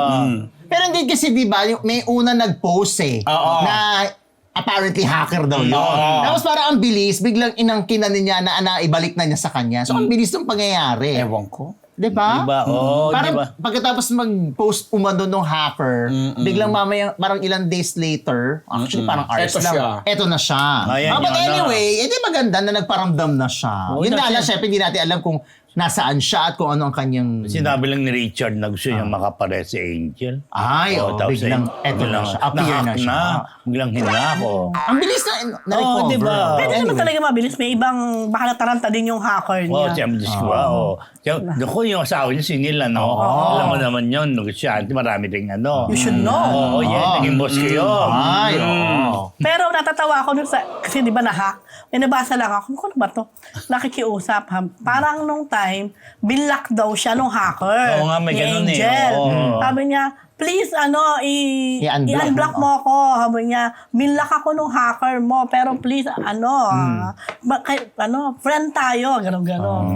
Pero hindi kasi di ba, may una nag-post Oo. na apparently hacker daw yun. Tapos parang ang bilis, biglang inangkinan niya na ibalik na niya sa kanya. So ang bilis ng pangyayari. Ewan ko. Diba? Diba? Oo, parang diba? pagkatapos mag-post umano nung hacker, biglang mamaya, parang ilang days later, actually parang hours Eto lang. siya. Eto na siya. Ayan But yun na. anyway, edi maganda na nagparamdam na siya. Oo, Yun nga kasi- lang, syempre hindi natin alam kung nasaan siya at kung ano ang kanyang... Sinabi lang ni Richard na gusto niya makapare si Angel. Ay, tapos biglang eto na siya. Appear na siya. Biglang hinako. Ang bilis na-recover. Oo, diba? Pwede naman talaga mabilis. May ibang, baka nataranta din yung hacker Oo, niya. siya mo Naku, yung asawa niya, singil ano. Alam mo naman yun, negosyante, marami rin ano. You should know. Oo, yan, naging boss ko yun. Ay, oo. Pero natatawa ako dun sa, kasi di ba na-hack? May nabasa lang ako, ano ba to? Nakikiusap, ha? Parang nung time, binlock daw siya nung hacker. Oo nga, may ni ganun eh. Angel. Oo. Sabi niya, please, I-unblock i-unblock mo ako. Sabi niya, binlock ako nung hacker mo, pero please, friend tayo, gano'n-gano'n.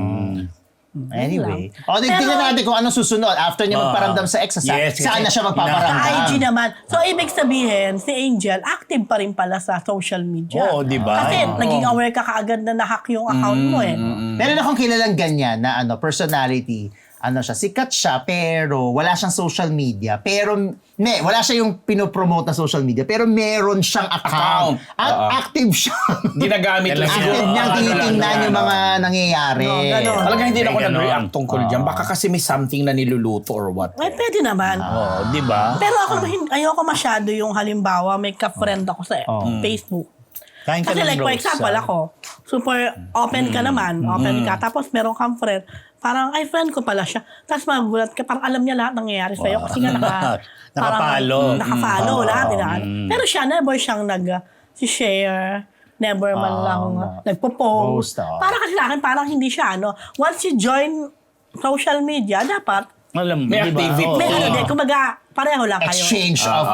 Anyway. O, tingnan natin kung anong susunod. After niya magparamdam sa ex, Yes, saan na siya Sa magpaparamdam? IG naman. So, ibig sabihin, si Angel, active pa rin pala sa social media. Oo, di ba? Kasi Oo. naging aware ka kaagad na na-hack yung account mo eh. Meron akong kilalang ganyan na personality. Siya, sikat siya, pero wala siyang social media. Pero, wala siya yung pinopromote na social media. Pero meron siyang account. At active siya. Ginagamit lang Talaga. siguro. Active niyang Ano lang tinitingnan yan, yung mga nangyayari. No, ganun. Talaga hindi na ako May ganon. nag-react tungkol dyan. Baka kasi may something na niluluto or what. Ay, pwede naman. Oo, di ba? Pero ako, ayoko masyado yung halimbawa, may ka-friend ako sa Facebook. Kain ka Kasi ng like, for roast, example, ako, super open ka naman, open ka, tapos meron kang friend, parang, ay, friend ko pala siya. Tapos magulat ka, parang alam niya lahat ng nangyayari sa'yo kasi nga Nakapalo. nakapalo lahat. Pero siya, never siyang nag-share, never man lang nagpo-post. Post, oo. Para kasi sa akin, parang hindi siya, once you join social media, dapat, Alam mo, May di ba? activity. Oo. may ano din, kumbaga, pareho lang kayo. Exchange of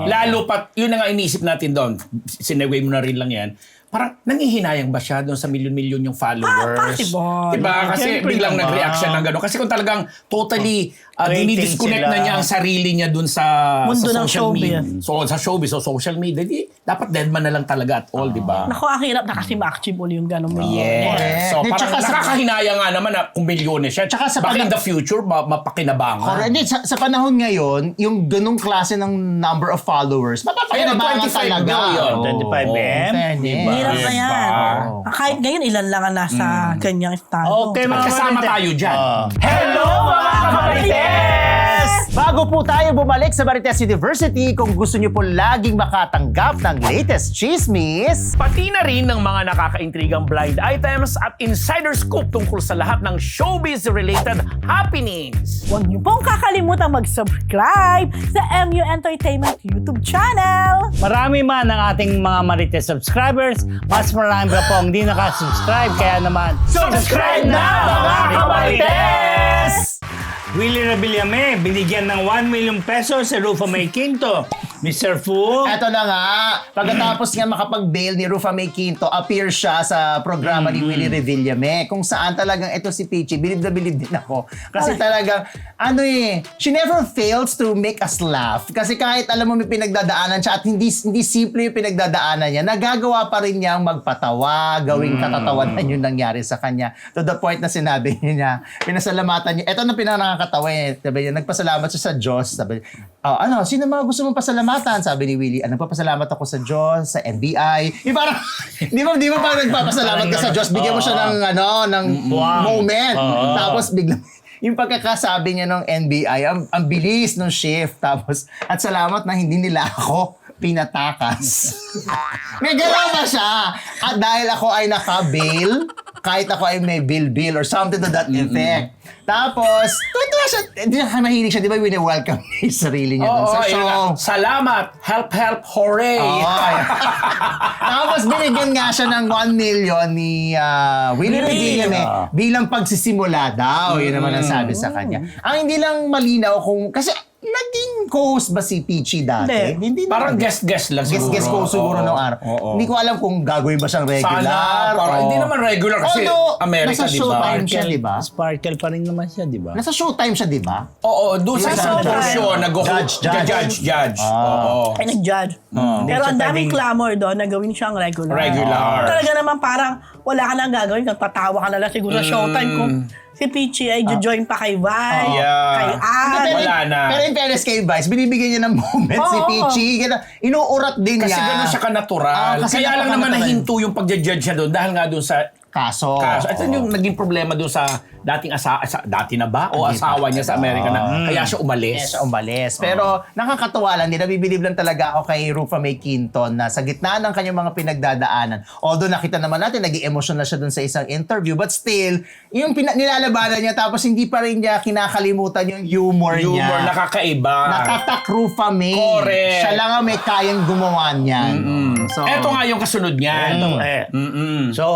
Lalo pat, yun na nga inisip natin doon, sinagway mo na rin lang yan, parang nangihinayang ba siya doon sa milyon-milyon yung followers? Possible. Diba? Kasi Siyempre biglang naman. nag-react siya ng gano'n. Kasi kung talagang totally Rating dinidisconnect sila. na niya ang sarili niya doon sa Mundo sa ng social media. showbiz. So, sa showbiz o social media, di, dapat deadman na lang talaga at all, di ba? Naku, ang hirap na kasi ma-achieve uli yung gano'ng Yes. So, Correct. parang Tsaka sa- nakakahinaya nga naman na kung milyones siya. Tsaka sa Baka in panah- the future, mapakinabangan. Correct. Hindi, sa panahon ngayon, yung ganung klase ng number of followers, mapapakinabangan 25 talaga. million. Oo. 25M? Fairness. Hirap na yan. Diba? Kahit ngayon, ilan lang ang nasa ganyang estado. Okay, At mga kasama kapatid. tayo dyan. Hello mga Kamarites! Bago po tayo bumalik sa Marites University, kung gusto niyo po laging makatanggap ng latest chismis, Pati na rin ng mga nakakaintrigang blind items at insider scoop tungkol sa lahat ng showbiz-related happenings. Huwag niyo pong kakalimutan mag-subscribe sa MU Entertainment YouTube channel. Marami man ang ating mga Marites subscribers, mas marami pa po ang hindi nakasubscribe. Kaya naman, subscribe na mga Kamarites! Willie Rebillame, binigyan ng 1 million pesos sa Rufa May Quinto. Mr. Fu, Eto na nga, pagkatapos nga makapag-bail ni Rufa May Quinto, appear siya sa programa ni Willie Revillame, kung saan talagang ito si Peachy, bilib na bilib din ako. Kasi talagang, she never fails to make us laugh. Kasi kahit alam mo may pinagdadaanan siya at hindi simple yung pinagdadaanan niya, nagagawa pa rin niyang magpatawa, gawing katatawanan yung nangyari sa kanya. To the point na sinabi niya, pinasalamatan niya. Ito na pinakakatawa eh. Sabi niya, nagpasalamat siya sa Diyos. Sabi niya, sino mga gusto mong pasalamatan? Sabi ni Willie, nagpapasalamat ako sa Diyos, sa NBI. Yung parang, di ba parang nagpapasalamat ka sa Diyos, bigyan mo siya ng moment. Tapos biglang, yung pagkakasabi niya ng NBI, ang bilis ng shift. Tapos, at salamat na hindi nila ako pinatakas. May galaw ba siya? At dahil ako ay naka-bail, kahit ako ay may bill or something to that effect. Tapos, tuwa siya. Hindi na mahilig siya. Di ba wini-welcome niya yung sarili niya dun sa yun show? nga. Salamat! Help, help, hooray! Tapos binigyan nga siya ng 1 million ni Willie Revillame bilang pagsisimula daw. Yun naman ang sabi sa kanya. Ang hindi lang malinaw kung, kasi naging co-host ba si Peachy dati? Hindi. Parang naman. guest-guest lang siguro. Guest ko siguro Oo. nung araw. Oo. Hindi ko alam kung gagawin ba siyang regular. Sana, parang hindi naman regular kasi Although, America, nasa di ba? showtime siya, di ba? Sparkle pa rin naman siya, di ba? Nasa showtime siya, di ba? Oo, doon sa Nasa isang portion, Judge. Oo. Ay, nag-judge. Pero ang siya daming pwedeng- clamor doon na gawin siyang regular. Regular. Talaga naman parang wala ka nang gagawin, nagpatawa ka na lang siguro sa showtime kung si Peachy ay join pa kay Vice, Yeah. kay Ann. Wala na. Pero in fairness kay Vice, binibigyan niya ng moment si Oo. Peachy. Inuurat din Kasi niya. gano'n siya ka-natural. Kasi Kaya lang naman napaka-natural. nahinto yung pagja-judge siya doon dahil nga doon sa Kaso. kaso. Ito yung naging problema doon sa dating dati na ba? O asawa niya sa Amerika na kaya siya umalis. Yes, umalis. Pero nakakatuwa lang din, nabibilib lang talaga ako kay Rufa May Quinton na sa gitna ng kanyang mga pinagdadaanan. Although nakita naman natin, naging emotional na siya dun sa isang interview. But still, yung nilalabanan niya tapos hindi pa rin niya kinakalimutan yung humor niya. Humor, nakakaiba. Nakatak Rufa May. Correct. Siya lang ang may kayang gumawa niyan. So, Eto nga yung kasunod niyan. So,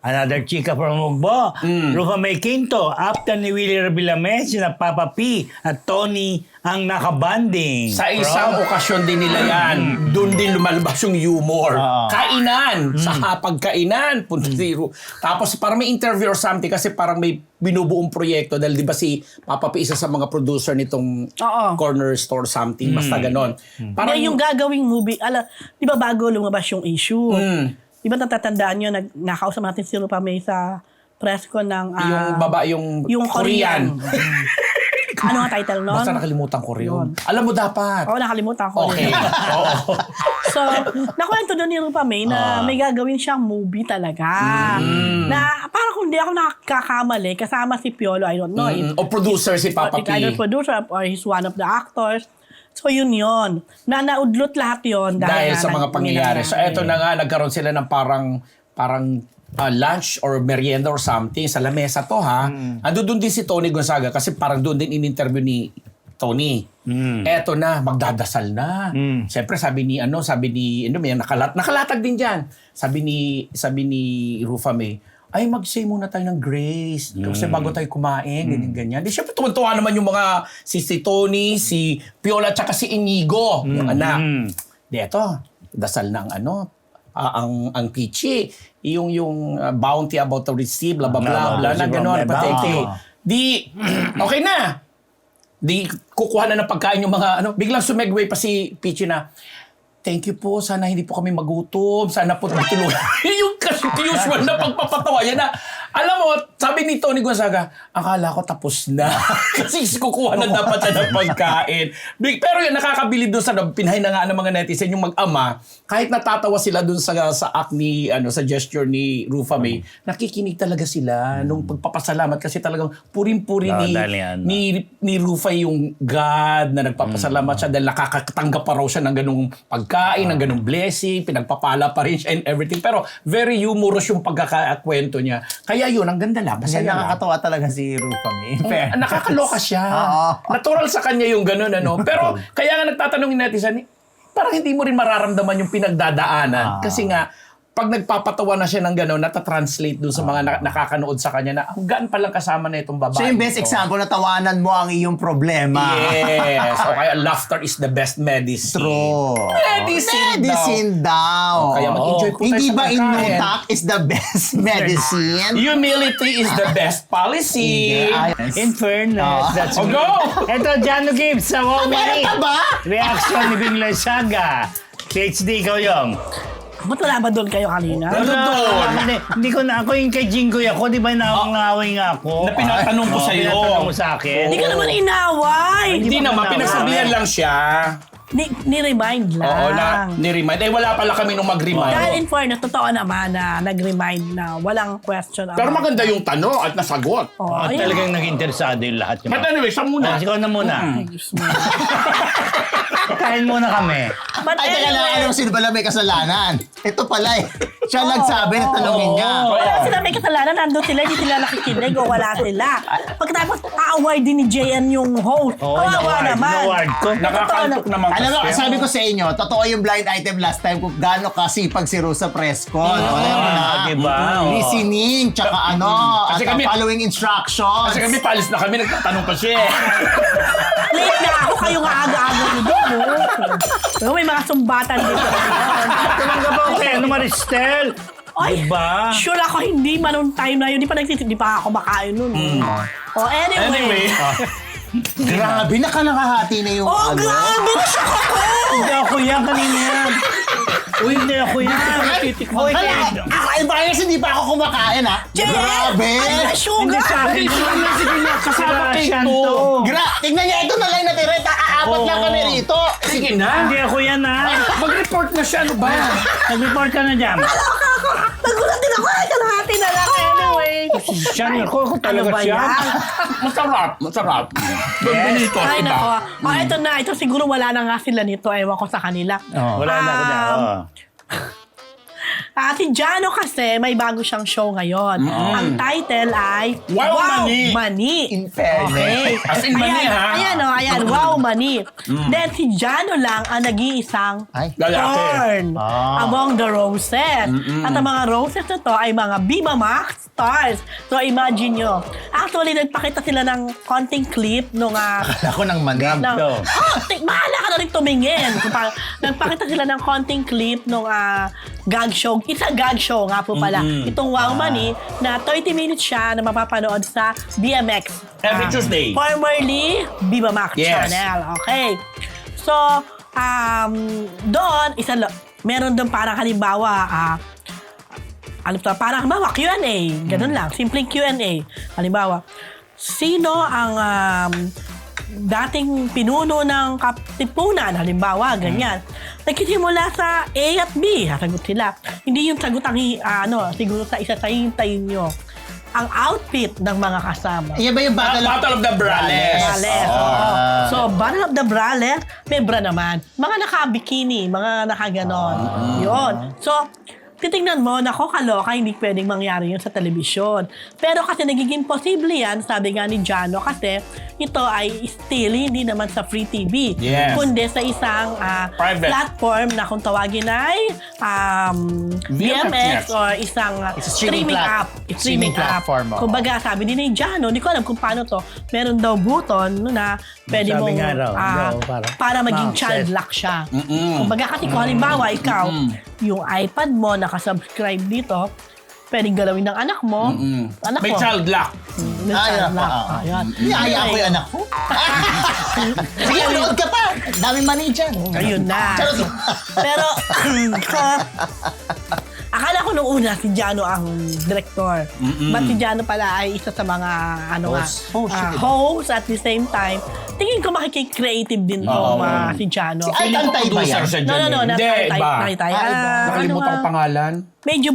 another chika from Mugbo. Rufa May Quinto, after ni Willie Revillames, sina Papa P at Tony ang nakabanding. Sa isang okasyon din nila yan, doon din lumalabas yung humor. Kainan, sa hapagkainan. Punta si Tapos parang may interview or something kasi parang may binubuong proyekto dahil di ba si Papa P isa sa mga producer nitong Oo. corner store something, basta ganon. Parang yung gagawing movie, di ba bago lumabas yung issue? Di ba natatandaan nyo, nakausap natin si Rufa May sa press ko ng... yung Korean. Ano nga title nun? Basta nakalimutan ko rin. Alam mo dapat. Oo, nakalimutan ko. Okay. Oo. So, nakwento doon ni Rufa May na may gagawin siyang movie talaga. Na parang kung di ako nakakakamali, kasama si Piolo, I don't know. O producer si Papa P. Either producer or he's one of the actors. So yun. Na naudlot lahat yun. Dahil sa mga pangyayari. So eto na. na nga, nagkaroon sila ng parang lunch or merienda or something sa lamesa to ha. Ando doon din si Tony Gonzaga kasi parang doon din in-interview ni Tony. Eto na, magdadasal na. Siyempre sabi ni may nakalatag din diyan. Sabi ni Rufa May, ay mag-say muna tayo ng grace kasi bago tayo kumain, ganyan. Di syempre tuwan-tuwa naman yung mga si Tony, si Piola, tsaka si Inigo, yung anak. Di eto, dasal ng ang Peachy, yung bounty about to receive, blah, blah, blah, blah, na gano'n, pateke. Di, okay na. Di, kukuha na ng pagkain yung mga, biglang sumegway pa si Peachy na, thank you po, sana hindi po kami magutom, sana po tulungan. Yung usual na pagpapatawa, yan na, alam mo, sabi ni Tony Gonzaga, akala ko tapos na. Kasi kukuha na dapat siya ng pagkain. Pero yan, nakakabilib doon sa pinahay na nga ng mga netizen, yung mag-ama, kahit natatawa sila doon sa act ni, sa gesture ni Rufa May, nakikinig talaga sila nung pagpapasalamat kasi talagang puring-puri ni Rufa yung God na nagpapasalamat siya dahil nakakatanggap pa raw siya ng ganung pagkain, ng ganung blessing, pinagpapala pa rin siya and everything. Pero very humorous yung pagkakakwento niya. Kaya yun, ang ganda lang. Kasi nakakatawa talaga si Rufa May. Nakakaloka siya. Natural sa kanya yung gano'n, Pero kaya nga nagtatanong natin, parang hindi mo rin mararamdaman yung pinagdadaanan. Kasi nga, pag nagpapatawa na siya ng gano'n, natatranslate dun sa mga nakakanood sa kanya na ang gaan palang kasama na itong babae. So yung best example, natawanan mo ang iyong problema. Yes. O kaya laughter is the best medicine. True. Medicine daw. Kaya mag-enjoy po tayo Hindi sa ba pagkain. inutak is the best medicine? Humility is the best policy. In fairness, that's Oh, go! Ito, Jano Gibbs sa Wow Meron ka ba? Reaction ni Bing Saga. PhD, ikaw yung. Ba't wala ba doon kayo kanina? Hindi ko na, ako yung kay Jinggoy ako, di ba nawang-away nga ako? Na pinatanong ko sa'yo. Pinatanong mo sa akin. Hindi ka naman inaway. Hindi naman, pinagsabihan lang siya. Ni-remind lang. Oo, ni-remind. Wala pala kami nung mag-remind. Dahil in fairness, totoo naman na nag-remind na walang question. Pero maganda yung tanong at nasagot. Oh, ayun. Talagang nag-interesado yung lahat. But anyway, siya muna. Ikaw na muna. Ay, Diyos mo. Kain muna kami. But Ay, teka lang, anong sino pala may kasalanan? Ito pala eh. Siya nagsabi na tanongin niya. Wala sila may kasalanan, nandun sila, hindi sila nakikinig o wala sila. Pagkatapos, a-award din ni JN yung host. Kawawa naman. Award ko. Nakakantok naman kasi. Alam mo, sabi ko sa inyo, totoo yung blind item last time kung gaano kasipag si Rosa Prescott. Alam mo na? Diba? Listening, tsaka Kasi at kami- following instructions. Kasi kami palis na kami, nagtatanong pa siya. Late na ako, kayo nga aga-aga nito. Pero may mga sumbatan dito. Tumangga ba ako kay ano Maristel? Ay, Diba? sure ako hindi man nung time na yun. Di pa ako makain nun. Oh, anyway. Grabe, nakahati na yung Oh, grabe! Nashock ako! Hindi ako yan kanina yan. Uy, hindi ako yan. Uy, Kakain ba kasi hindi pa ako kumakain, ha? Grabe! Ano na hindi sugar? sa akin. Sige na, kasama kayo to. Tingnan niya, ito na lang natira. Aapat lang kami rito. Sige na. Hindi ako yan, ha? Mag-report na siya, ano ba? Nag-report ka na dyan. Nagulat din ako. Ay, kalahati na lang. Anyway. Siya, ako talaga ba siya. yan? Masarap. Benito, Ay, iba. nako. Ito na. Ito siguro wala na nga sila nito. Ewan ko sa kanila. Wala na ako dyan. Si Jano kasi, may bago siyang show ngayon. Ang title ay Wow Mani. Mani. In fairness. As in mani, ha? Ayan, Wow Mani. Then si Jano lang ang nag-iisang Ay. Lalaki. torn Ah. among the roses. At ang mga roses na to ay mga Viva Max stars. So imagine nyo. Actually, nagpakita sila ng konting clip nung Akala ko ng manam. bahala ka na rin tumingin. Nagpakita sila ng konting clip nung gag show. It's a gag show nga po pala. Itong Wow Mani na 30 minutes siya na mapapanood sa BMX. Every Tuesday. Formerly, Viva Max Yes. channel. Okay. So, doon, meron doon parang halimbawa, parang halimbawa, Q&A. Ganun lang. Simpleng Q&A. Halimbawa, sino ang dating pinuno ng Katipunan? Halimbawa, ganyan. Nagsisimula sa A at B. Sagot sila. Hindi yung sagot ang, siguro sa isa sa hintayin nyo. Ang outfit ng mga kasama. Iyan ba yung Battle of the Brales. Brales. Oo. So, Battle of the Brales, may bra naman. Mga naka-bikini, mga naka-ganon. Yun. So, titingnan mo, nako kaloka, hindi pwedeng mangyari yun sa telebisyon. Pero kasi nagiging posible yan, sabi nga ni Jano, kasi ito ay still hindi naman sa free TV. Yes. Kundi sa isang Private. platform na kung tawagin ay VMX or isang It's a streaming app. streaming platform, oo. Kumbaga, sabi din ni Jano, hindi ko alam kung paano to, meron daw button na pwede Sabi mong nga raw, para maging Mouse child set. lock siya. Kumbaga, kasi kung halimbawa, ikaw, yung iPad mo, nakasubscribe dito, pwedeng galawin ng anak mo. Anak May mo. child lock. May child lock. Ayan. Niyaya ko yung anak ko. Sige, nood ka pa. Dami mani dyan. Ayun na. Charot. Pero, akala ko nung una si Jano ang director. But si Jano pala ay isa sa mga host at the same time. Tingin ko makikik-creative din to si Jano. Si Ay, Tantay ba yan? Siya No. dyan. Hindi, iba. Nakalimutan ko pangalan. Medyo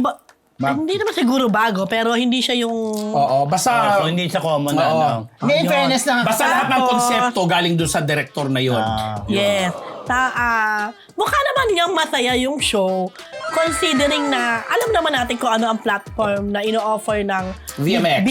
hindi naman siguro bago, pero hindi siya yung... Oo, basta... So, hindi sa common na, Oo. ano. Hindi, in fairness na. Basta lahat ng Tapos- konsepto galing doon sa director na yun. Yes. Mukha naman niyang masaya yung show considering na alam naman natin kung ano ang platform na ino-offer ng VMX.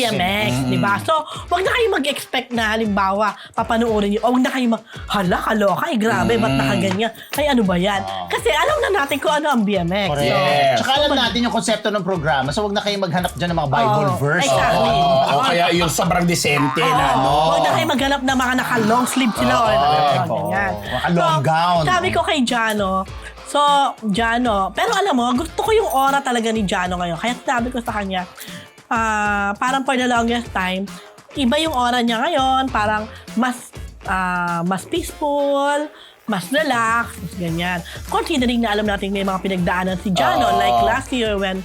di ba? So, wag na kayo mag-expect na halimbawa papanoorin niyo. O wag na kayo hala, kaloka, grabe, ba't nakaganyan? Ay, ano ba yan? Kasi alam na natin kung ano ang BMX. Correct. Yes. Tsaka alam natin yung konsepto ng programa, so wag na kayo maghanap dyan ng mga Bible Oo, verse. exactly. O kaya yung sobrang decente na, no? Huwag na kayo maghanap ng mga naka-long sleeve sila or ganyan. Naka-long gown. Sabi ko kay Jano, pero alam mo, gusto ko yung aura talaga ni Jano ngayon. Kaya sabi ko sa kanya, parang for the longest time, iba yung aura niya ngayon, parang mas peaceful, mas relax, mas ganyan. Considering na alam natin may mga pinagdaanan si Jano, like last year when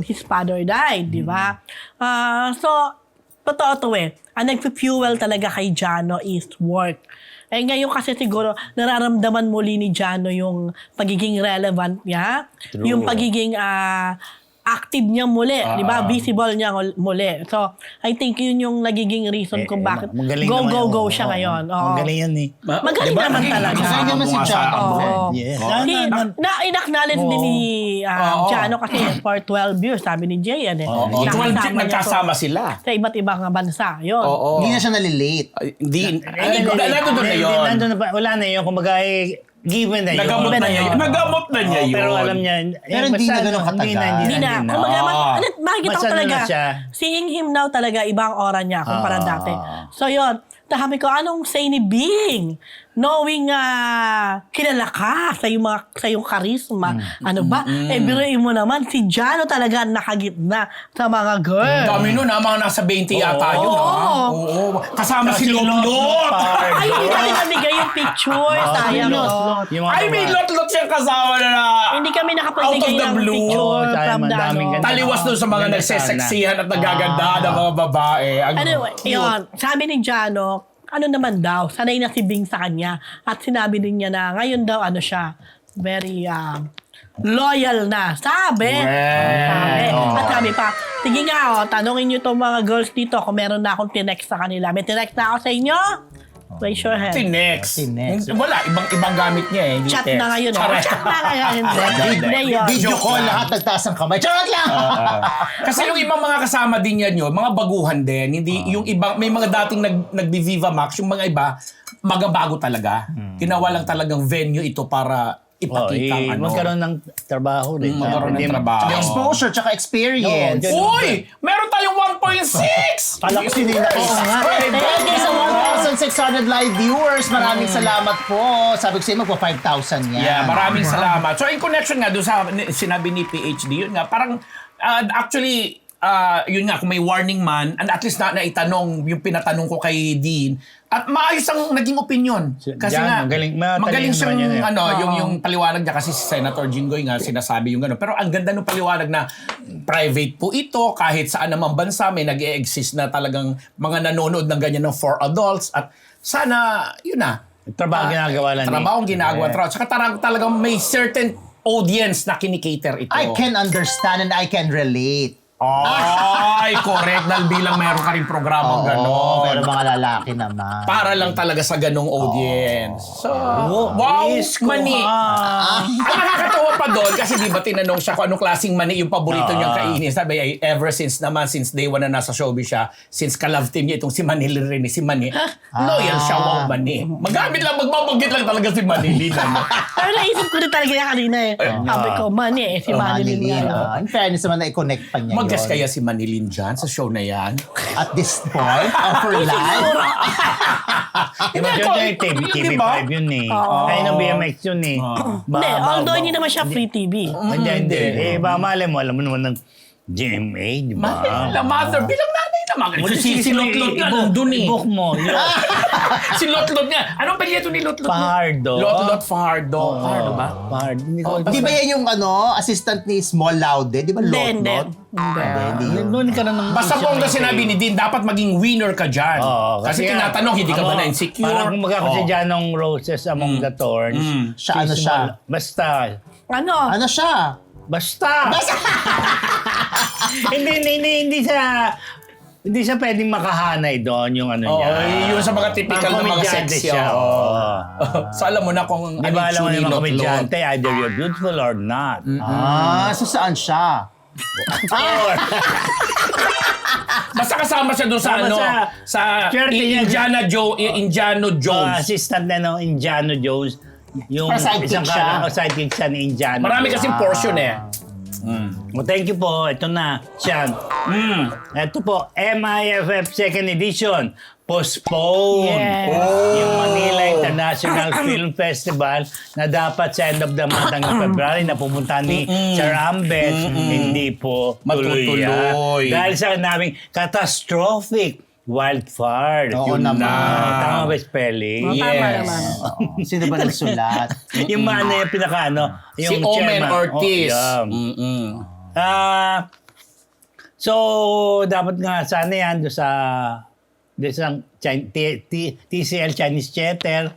his father died, di ba? So, totoo to eh. Ang nag-fuel talaga kay Jano is work. Eh ngayon kasi siguro nararamdaman muli ni Jano yung pagiging relevant niya, yung pagiging active niya muli, di ba? Visible niya muli. So, I think yun yung nagiging reason kung bakit go siya ngayon. Oo. Magaling yan eh. Magaling naman talaga. Magaling naman si Jano. Oo. Yes. Na-acknowledge din ni Jano kasi for 12 years, sabi ni Jay, yan eh. Nagkasama sila. Sa iba't ibang bansa. Yun. Oo. Hindi na siya nalilate. Hindi. Nandun na yun. Wala na yun. Kumbaga, given na yun. Nagamot na niya yun. Nagamot na niya yun. Pero alam niya, Pero hindi na ganun katagal. Hindi na. Kumbaga, makikita ko Mas ano talaga, na siya. seeing him now talaga, ibang aura niya kumpara dati. So yun, sabi ko, anong say ni Bing? knowing kilala ka sa iyong charisma. Ano ba? Biruin mo naman, si Jano talaga nakagitna sa mga girls. Dami nun, mga nasa 20 yata yun. Oo. Kasama si Lotlot. Ay, hindi natin nabigay yung picture. Sayang. Ay, may Lotlot siyang kasama na Hindi kami out of nakapagbigay the ng blue. picture Sayang, from the madaming ano. ganda. Taliwas doon sa mga Ganda nagseseksihan at nagagandahan ng mga babae. Anyway, yun. Sabi ni Jano, ano naman daw, sanay na si Bing sa kanya. At sinabi din niya na ngayon daw, siya, very loyal na. Sabi. At sabi pa, sige nga, tanungin niyo itong mga girls dito kung meron na akong tinext sa kanila. May tinext na ako sa inyo? Raise your hand. Tinext. Tinext. Wala, ibang gamit niya eh. Hindi Chat text. na ngayon. Charot. Chat na ngayon. Hindi yun. Video Joke call, lang. lahat nagtaas ng kamay. Charot lang! Kasi yung ibang mga kasama din yan yun, mga baguhan din. Hindi, yung ibang, may mga dating nag-Viva Max, yung mga iba, magabago talaga. Ginawa lang talagang venue ito para ipakita ang ano. Magkaroon ng trabaho rin. Magkaroon ng Hindi trabaho. Exposure tsaka experience. Oo, Uy! Meron tayong 1.6! Kala ko sinila Thank you sa 1,600 live viewers. Maraming salamat po. Sabi ko sa'yo, magpa 5,000 yan. Yeah, maraming salamat. So, in connection nga doon sa sinabi ni PhD, yun nga, parang actually, yun nga, kung may warning man, and at least na itanong, yung pinatanong ko kay Dean, at maayos ang naging opinion. Kasi Diyan, nga, magaling siyang, naman yan eh. yung paliwanag niya, kasi si Senator Jinggoy nga, sinasabi yung gano'n. Pero ang ganda ng paliwanag na private po ito, kahit saan naman bansa, may nag-e-exist na talagang mga nanonood ng ganyan ng for adults, at sana, yun na, Trabaho ginagawa lang. trabahong ginagawa. Tsaka talagang may certain audience na kinikater ito. I can understand and I can relate. Ay, correct. Dahil bilang meron ka rin programang Oo, pero gano'n. mga lalaki naman. Para lang talaga sa ganong audience. So, wow, Isko mani. ka. Ang nakakatawa pa doon, kasi di ba tinanong siya kung anong klaseng mani yung paborito niyang kainin. Sabi, ay, ever since day one na nasa showbiz siya, since ka-love team niya itong si Manilin rin, si Mani, loyal siya, wow, Mani. Magbabanggit lang talaga si Manilin. Pero naisip ko rin talaga yan kanina eh. Sabi ko, si Manilin nga. In fairness naman, na-connect pa niya Mag-guess yun. kaya si Manilin dyan sa show na yan? At this point of her life. Diba yun yung TV5 yun eh. Kaya ng BMX yun eh. Hindi, although hindi naman siya free TV. Hindi. Eh, ba, alam mo naman ng GMA, di ba? Mother, bilang nanay naman. Si Lotlot nga nandun eh. I-book mo. Si Lotlot nga. Anong palyeto ni Lotlot? Fajardo. Lotlot Fajardo. Fajardo ba? Fajardo. Hindi ko Di ba yan yung assistant ni Small Laude? Di ba Hindi. Lot? Noon ka na ng... Basta po ang sinabi ni Dean, dapat maging winner ka dyan. Oo, kasi nga, tinatanong, hindi ka ba na-insecure? Parang kung magkakasi dyan ng Roses Among the Thorns. Siya, ano siya? Basta. Ano siya? Basta! Hindi siya pwedeng makahanay doon yung ano niya. Yung sa mga typical na mga Komedyante sexy. siya. So alam mo na kung Di ba alam mo yung yung mga Lotlot. komedyante, either you're beautiful or not. So saan siya? Basta kasama siya doon sa Kasama ano, sa sa Swerte niya. Indiana Jones. Assistant na ng Indiana Jones. Yung Para sidekick isang siya. sidekick siya ni Indiana. Marami kasing portion eh. Well, thank you po. Ito na. Siya. Ito po. MIFF Second Edition. Postpone. Yes. Yung Manila International Film Festival na dapat sa end of the month hanggang February na pupunta ni Sir Ambet. Hindi po tuloy yan. Matutuloy. Dahil sa naming catastrophic wildfire. Oo Yun naman. Tama ba spelling? Tama naman. Sino ba nagsulat? Yung mana yung pinaka-ano. Si Yung Omen chairman. Ortiz. Oh, yeah. So, dapat nga sana yan doon sa TCL Chinese Theater.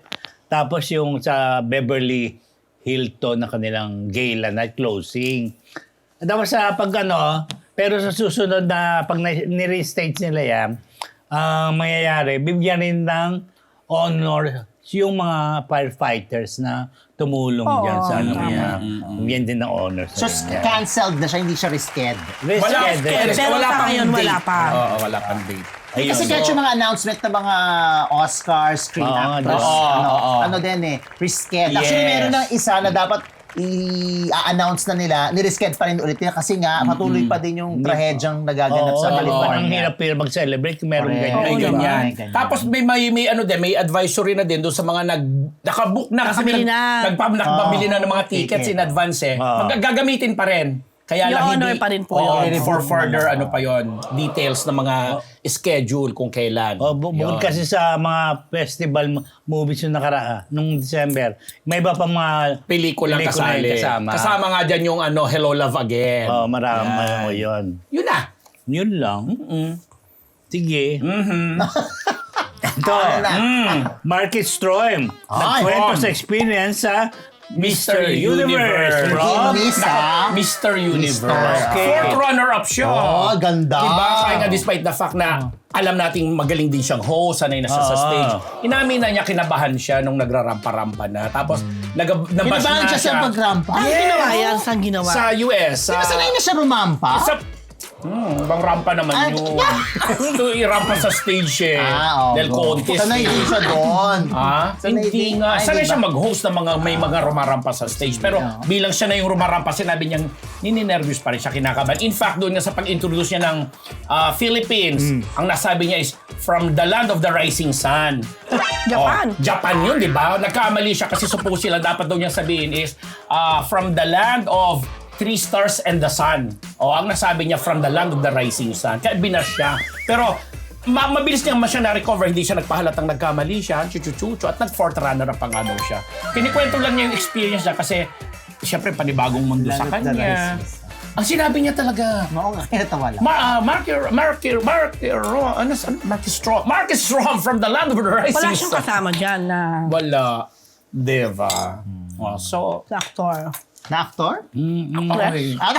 Tapos yung sa Beverly Hilton na kanilang gala night closing. Tapos sa pero sa susunod na pag ni-restage nila yan, mangyayari, bibigyan rin ng honor yung mga firefighters na tumulong dyan sa niya. Bibigyan din ng honor So, sa kanya. canceled na siya, hindi siya riskered. Wala, Pero sa ngayon, wala pa. Oo, wala pang date. Ayun. Kasi kahit yung mga announcement ng mga Oscars, Screen Oo, Actors, oo. ano din riskered. Actually, Yes. meron ng isa na dapat i-announce na nila, nireschedule pa rin ulit nila kasi nga patuloy pa din yung trahedyang nagaganap sa Ang California. hirap mag-celebrate kung meron Correct. ganyan. May Oo, ganyan. ganyan. Tapos may may advisory na din doon sa mga nakabook na kasi Nakabili na. nakabili na ng mga tickets ticket. in advance eh. Oo. Gagamitin pa rin. Kaya Yung lang honor hindi pa rin po Oo, yun. for further details ng mga schedule kung kailan. Bukod Yun. kasi sa mga festival movies yung nung December, may iba pang mga Pelikulang kasali. yung Kasama nga dyan yung Hello Love Again. marami yun. Yun na. Yun lang. Sige. Mhm. Ito, Marcus Stroim. Nagkwento sa experience sa Mr. Universe. Rob, Miss, naka- Mr. Universe. Okay. Fourth runner-up siya. Oh, ganda. Diba? Kaya nga despite the fact na alam nating magaling din siyang host, sanay na siya sa stage. Inamin na niya, kinabahan siya nung nagrarampa-rampa na. Tapos, nabash Kinabahan na siya sa pagrampa. Ano ginawa yan? Saan ginawa? Sa US. Sanay na siya rumampa. Bang rampa naman Ay, yun. Ito, irampa sa stage eh. Del contest. Sanay din siya doon. Sanay Hindi din. nga. Ay, Sanay diba? siya mag-host ng may mga rumarampa sa stage. Pero bilang siya na yung rumarampa, sinabi niyang nininervyos pa rin siya, kinakabahan. In fact, doon nga sa pag-introduce niya ng Philippines, ang nasabi niya is, from the land of the rising sun. Japan. Japan yun, di ba? Nagkamali siya kasi suppose sila dapat daw niyang sabihin is, from the land of 3 stars and the sun. Ang nasabi niya, from the land of the rising sun. Kaya binas siya. Pero, mabilis niya siya na-recover. Hindi siya nagpahalatang nagkamali siya. Chuchuchuchu. At nag-fourth runner-up pa nga daw siya. Kinikwento lang niya yung experience niya kasi, siyempre, panibagong mundo sa Land of the kanya. rising sun. Ang sinabi niya talaga, Oo nga, kaya tawa lang. Marcus Strom from the land of the rising Wala sun. siyang kasama dyan na Wala. Diba? So, actor. Na actor? ay, Ano?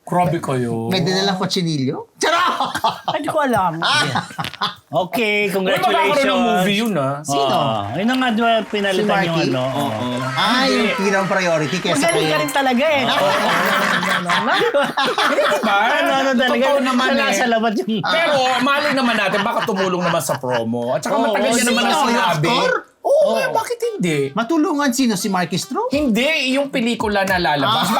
grabe kayo. May dinalang kutsinilyo? Charot! Hindi ko alam. Okay, Uy, magkakaroon congratulations. ng movie yun Sino? Yun na nga, diba, pinalitan Si yung Marky? ano. Yung pinang priority kesa Magaling ka rin talaga eh. Diba? Ano talaga? Totoo naman eh. Sa labat yung... Pero malay naman natin, baka tumulong naman sa promo. At saka matagal niya naman ang sino? Yung sinabi. actor? Oo, bakit hindi? Matulungan sino? Si Marcus Strom? Hindi, yung pelikula na lalabas.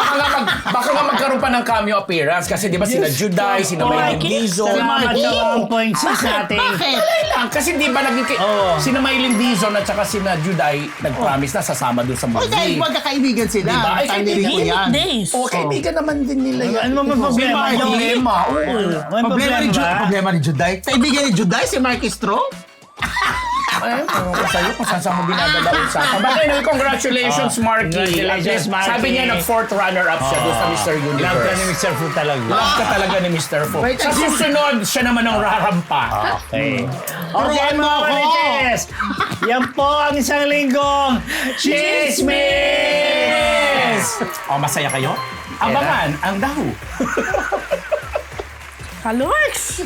Baka nga magkaroon pa ng cameo appearance. Kasi di ba sina Juday, sina Maylin Dizon. Salamat sa 1.6 natin. Malay lang. Kasi di ba naging sina Maylin Dizon at saka sina Juday nag-promise na sasama doon sa Ay, dahil movie. magkakaibigan sila. Diba? Ay, Family ko kaibigan. yan. Days. O, kaibigan naman din nila yan. Ano naman problema? May problema. May problema. Problema ni Juday. Kaibigan ni Juday, si Marcus Strom? Ay, ano ko sa'yo kung saan mo dinadala usapan. But anyway, congratulations, Marky. Congratulations, Marky. Sabi niya, nag-4th runner-up siya doon sa Mr. Love ka ni Universe. Mr. Fu talaga. Love ka talaga ni Mr. Fu. Wait, Sa susunod, siya naman ang rarampa. Okay. Okay, Turuan mo mga ako. Marites. Yan po ang isang linggong Chismis! Masaya kayo? Abangan ang daho. Kalux!